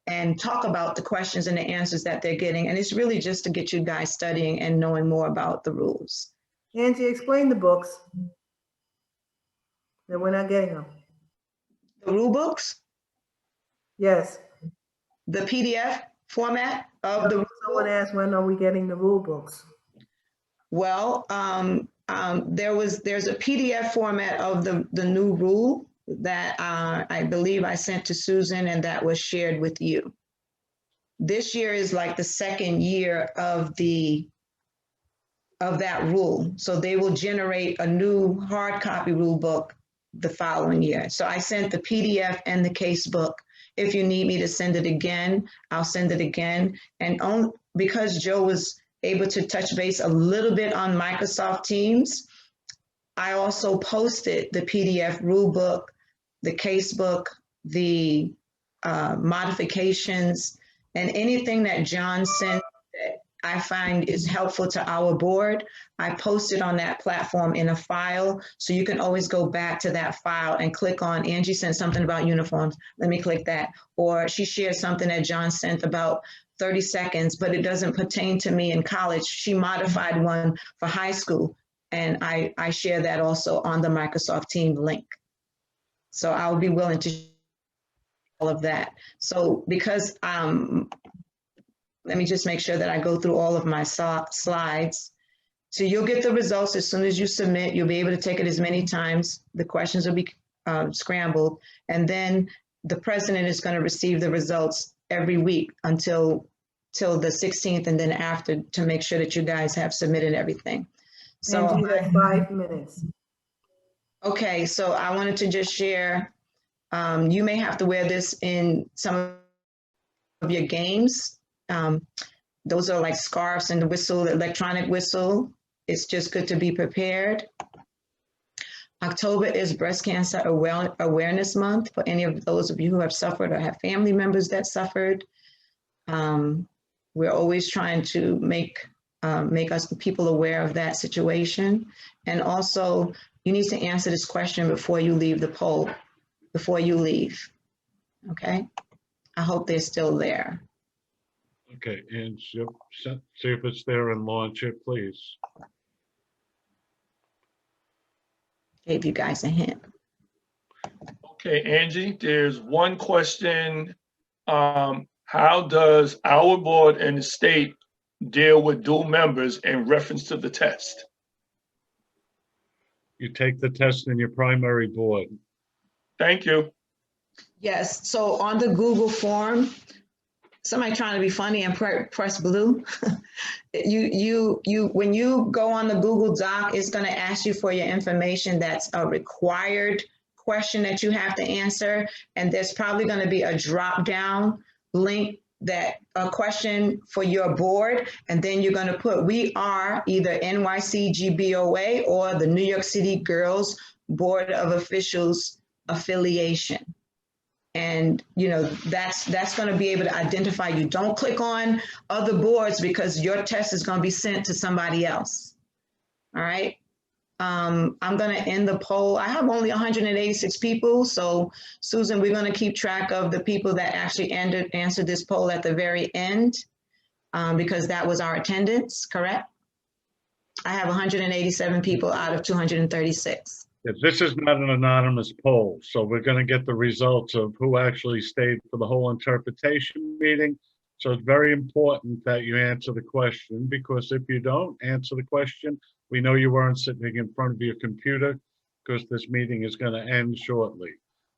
S1: and talk about the questions and the answers that they're getting. And it's really just to get you guys studying and knowing more about the rules.
S2: Angie, explain the books. That we're not getting them.
S1: The rule books?
S2: Yes.
S1: The PDF format of the.
S2: Someone asked, when are we getting the rule books?
S1: Well, there's a PDF format of the new rule that I believe I sent to Susan, and that was shared with you. This year is like the second year of that rule. So they will generate a new hard copy rule book the following year. So I sent the PDF and the case book. If you need me to send it again, I'll send it again. And because Joe was able to touch base a little bit on Microsoft Teams, I also posted the PDF rule book, the case book, the modifications, and anything that John sent that I find is helpful to our board. I posted on that platform in a file, so you can always go back to that file and click on, Angie sent something about uniforms, let me click that. Or she shared something that John sent about 30 seconds, but it doesn't pertain to me in college. She modified one for high school, and I share that also on the Microsoft Teams link. So I'll be willing to share all of that. So because, let me just make sure that I go through all of my slides. So you'll get the results as soon as you submit. You'll be able to take it as many times. The questions will be scrambled, and then the president is going to receive the results every week until the 16th, and then after, to make sure that you guys have submitted everything. So
S2: Angie, you have 5 minutes.
S1: Okay, so I wanted to just share, you may have to wear this in some of your games. Those are like scarves and the whistle, the electronic whistle. It's just good to be prepared. October is Breast Cancer Awareness Month for any of those of you who have suffered or have family members that suffered. We're always trying to make us people aware of that situation. And also, you need to answer this question before you leave the poll, before you leave, okay? I hope they're still there.
S3: Okay, and see if it's there and launch it, please.
S1: Gave you guys a hint.
S7: Okay, Angie, there's one question. How does our board and the state deal with dual members in reference to the test?
S3: You take the test in your primary board.
S7: Thank you.
S1: Yes, so on the Google form, somebody trying to be funny and press blue. When you go on the Google Doc, it's going to ask you for your information. That's a required question that you have to answer. And there's probably going to be a drop down link, that a question for your board. And then you're going to put, we are either NYCGBOA or the New York City Girls Board of Officials affiliation. And that's going to be able to identify you. Don't click on other boards because your test is going to be sent to somebody else. All right. I'm going to end the poll. I have only 186 people. So Susan, we're going to keep track of the people that actually answered this poll at the very end, because that was our attendance, correct? I have 187 people out of 236.
S3: This is not an anonymous poll, so we're going to get the results of who actually stayed for the whole interpretation meeting. So it's very important that you answer the question, because if you don't answer the question, we know you weren't sitting in front of your computer, because this meeting is going to end shortly.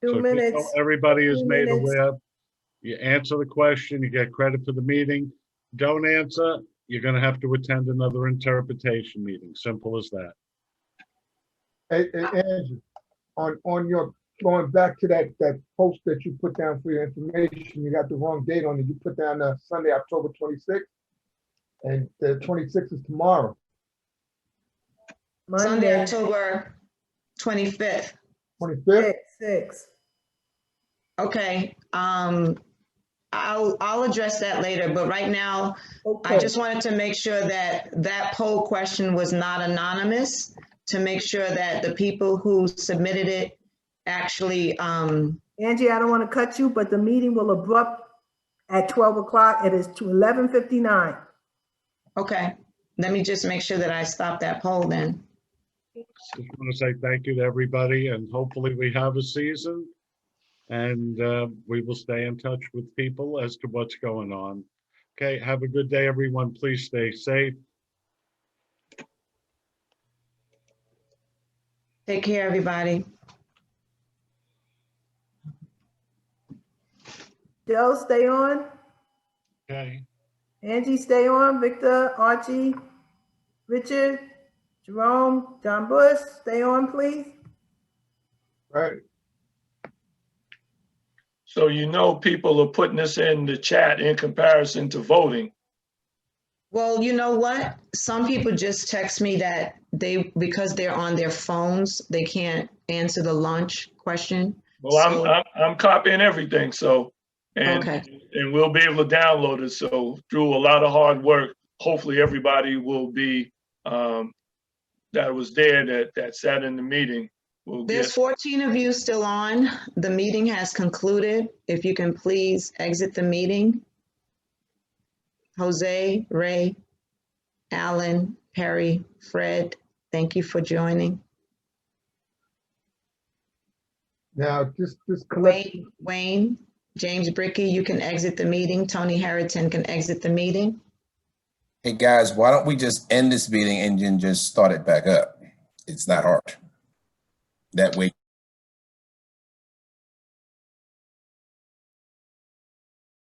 S2: 2 minutes.
S3: So everybody is
S2: 2
S3: made
S2: minutes.
S3: aware. You answer the question, you get credit for the meeting. Don't answer, you're gonna have to attend another interpretation meeting. Simple as that.
S15: Hey, Andrew, on your, going back to that post that you put down for your information, you got the wrong date on it. You put down Sunday, October 26th, and the 26th is tomorrow.
S1: Sunday,
S2: Monday,
S1: October 25th.
S15: 25th?
S2: 6.
S1: Okay, I'll address that later, but right now, I
S2: Okay,
S1: just wanted to make sure that that poll question was not anonymous, to make sure that the people who submitted it actually,
S2: Angie, I don't want to cut you, but the meeting will abrupt at 12 o'clock. It is to 11:59.
S1: okay, let me just make sure that I stop that poll then.
S3: Just want to say thank you to everybody, and hopefully we have a season. And we will stay in touch with people as to what's going on. Okay, have a good day, everyone. Please stay safe.
S1: Take care, everybody.
S2: Joe, stay on.
S3: Okay.
S2: Angie, stay on. Victor, Archie, Richard, Jerome, John Bush, stay on, please.
S15: Right.
S7: So you know people are putting this in the chat in comparison to voting.
S1: Well, you know what? Some people just text me that because they're on their phones, they can't answer the lunch question.
S7: Well,
S1: So-
S7: I'm copying everything, so, and we'll be able to download it. So through a lot of hard work, hopefully everybody will be, that was there, that sat in the meeting will
S1: There's
S7: get.
S1: 14 of you still on. The meeting has concluded. If you can please exit the meeting. Jose, Ray, Alan, Perry, Fred, thank you for joining.
S15: Now, just collect.
S1: Wayne, James Bricky, you can exit the meeting. Tony Harrington can exit the meeting.
S5: Hey, guys, why don't we just end this meeting and then just start it back up? It's not hard. That way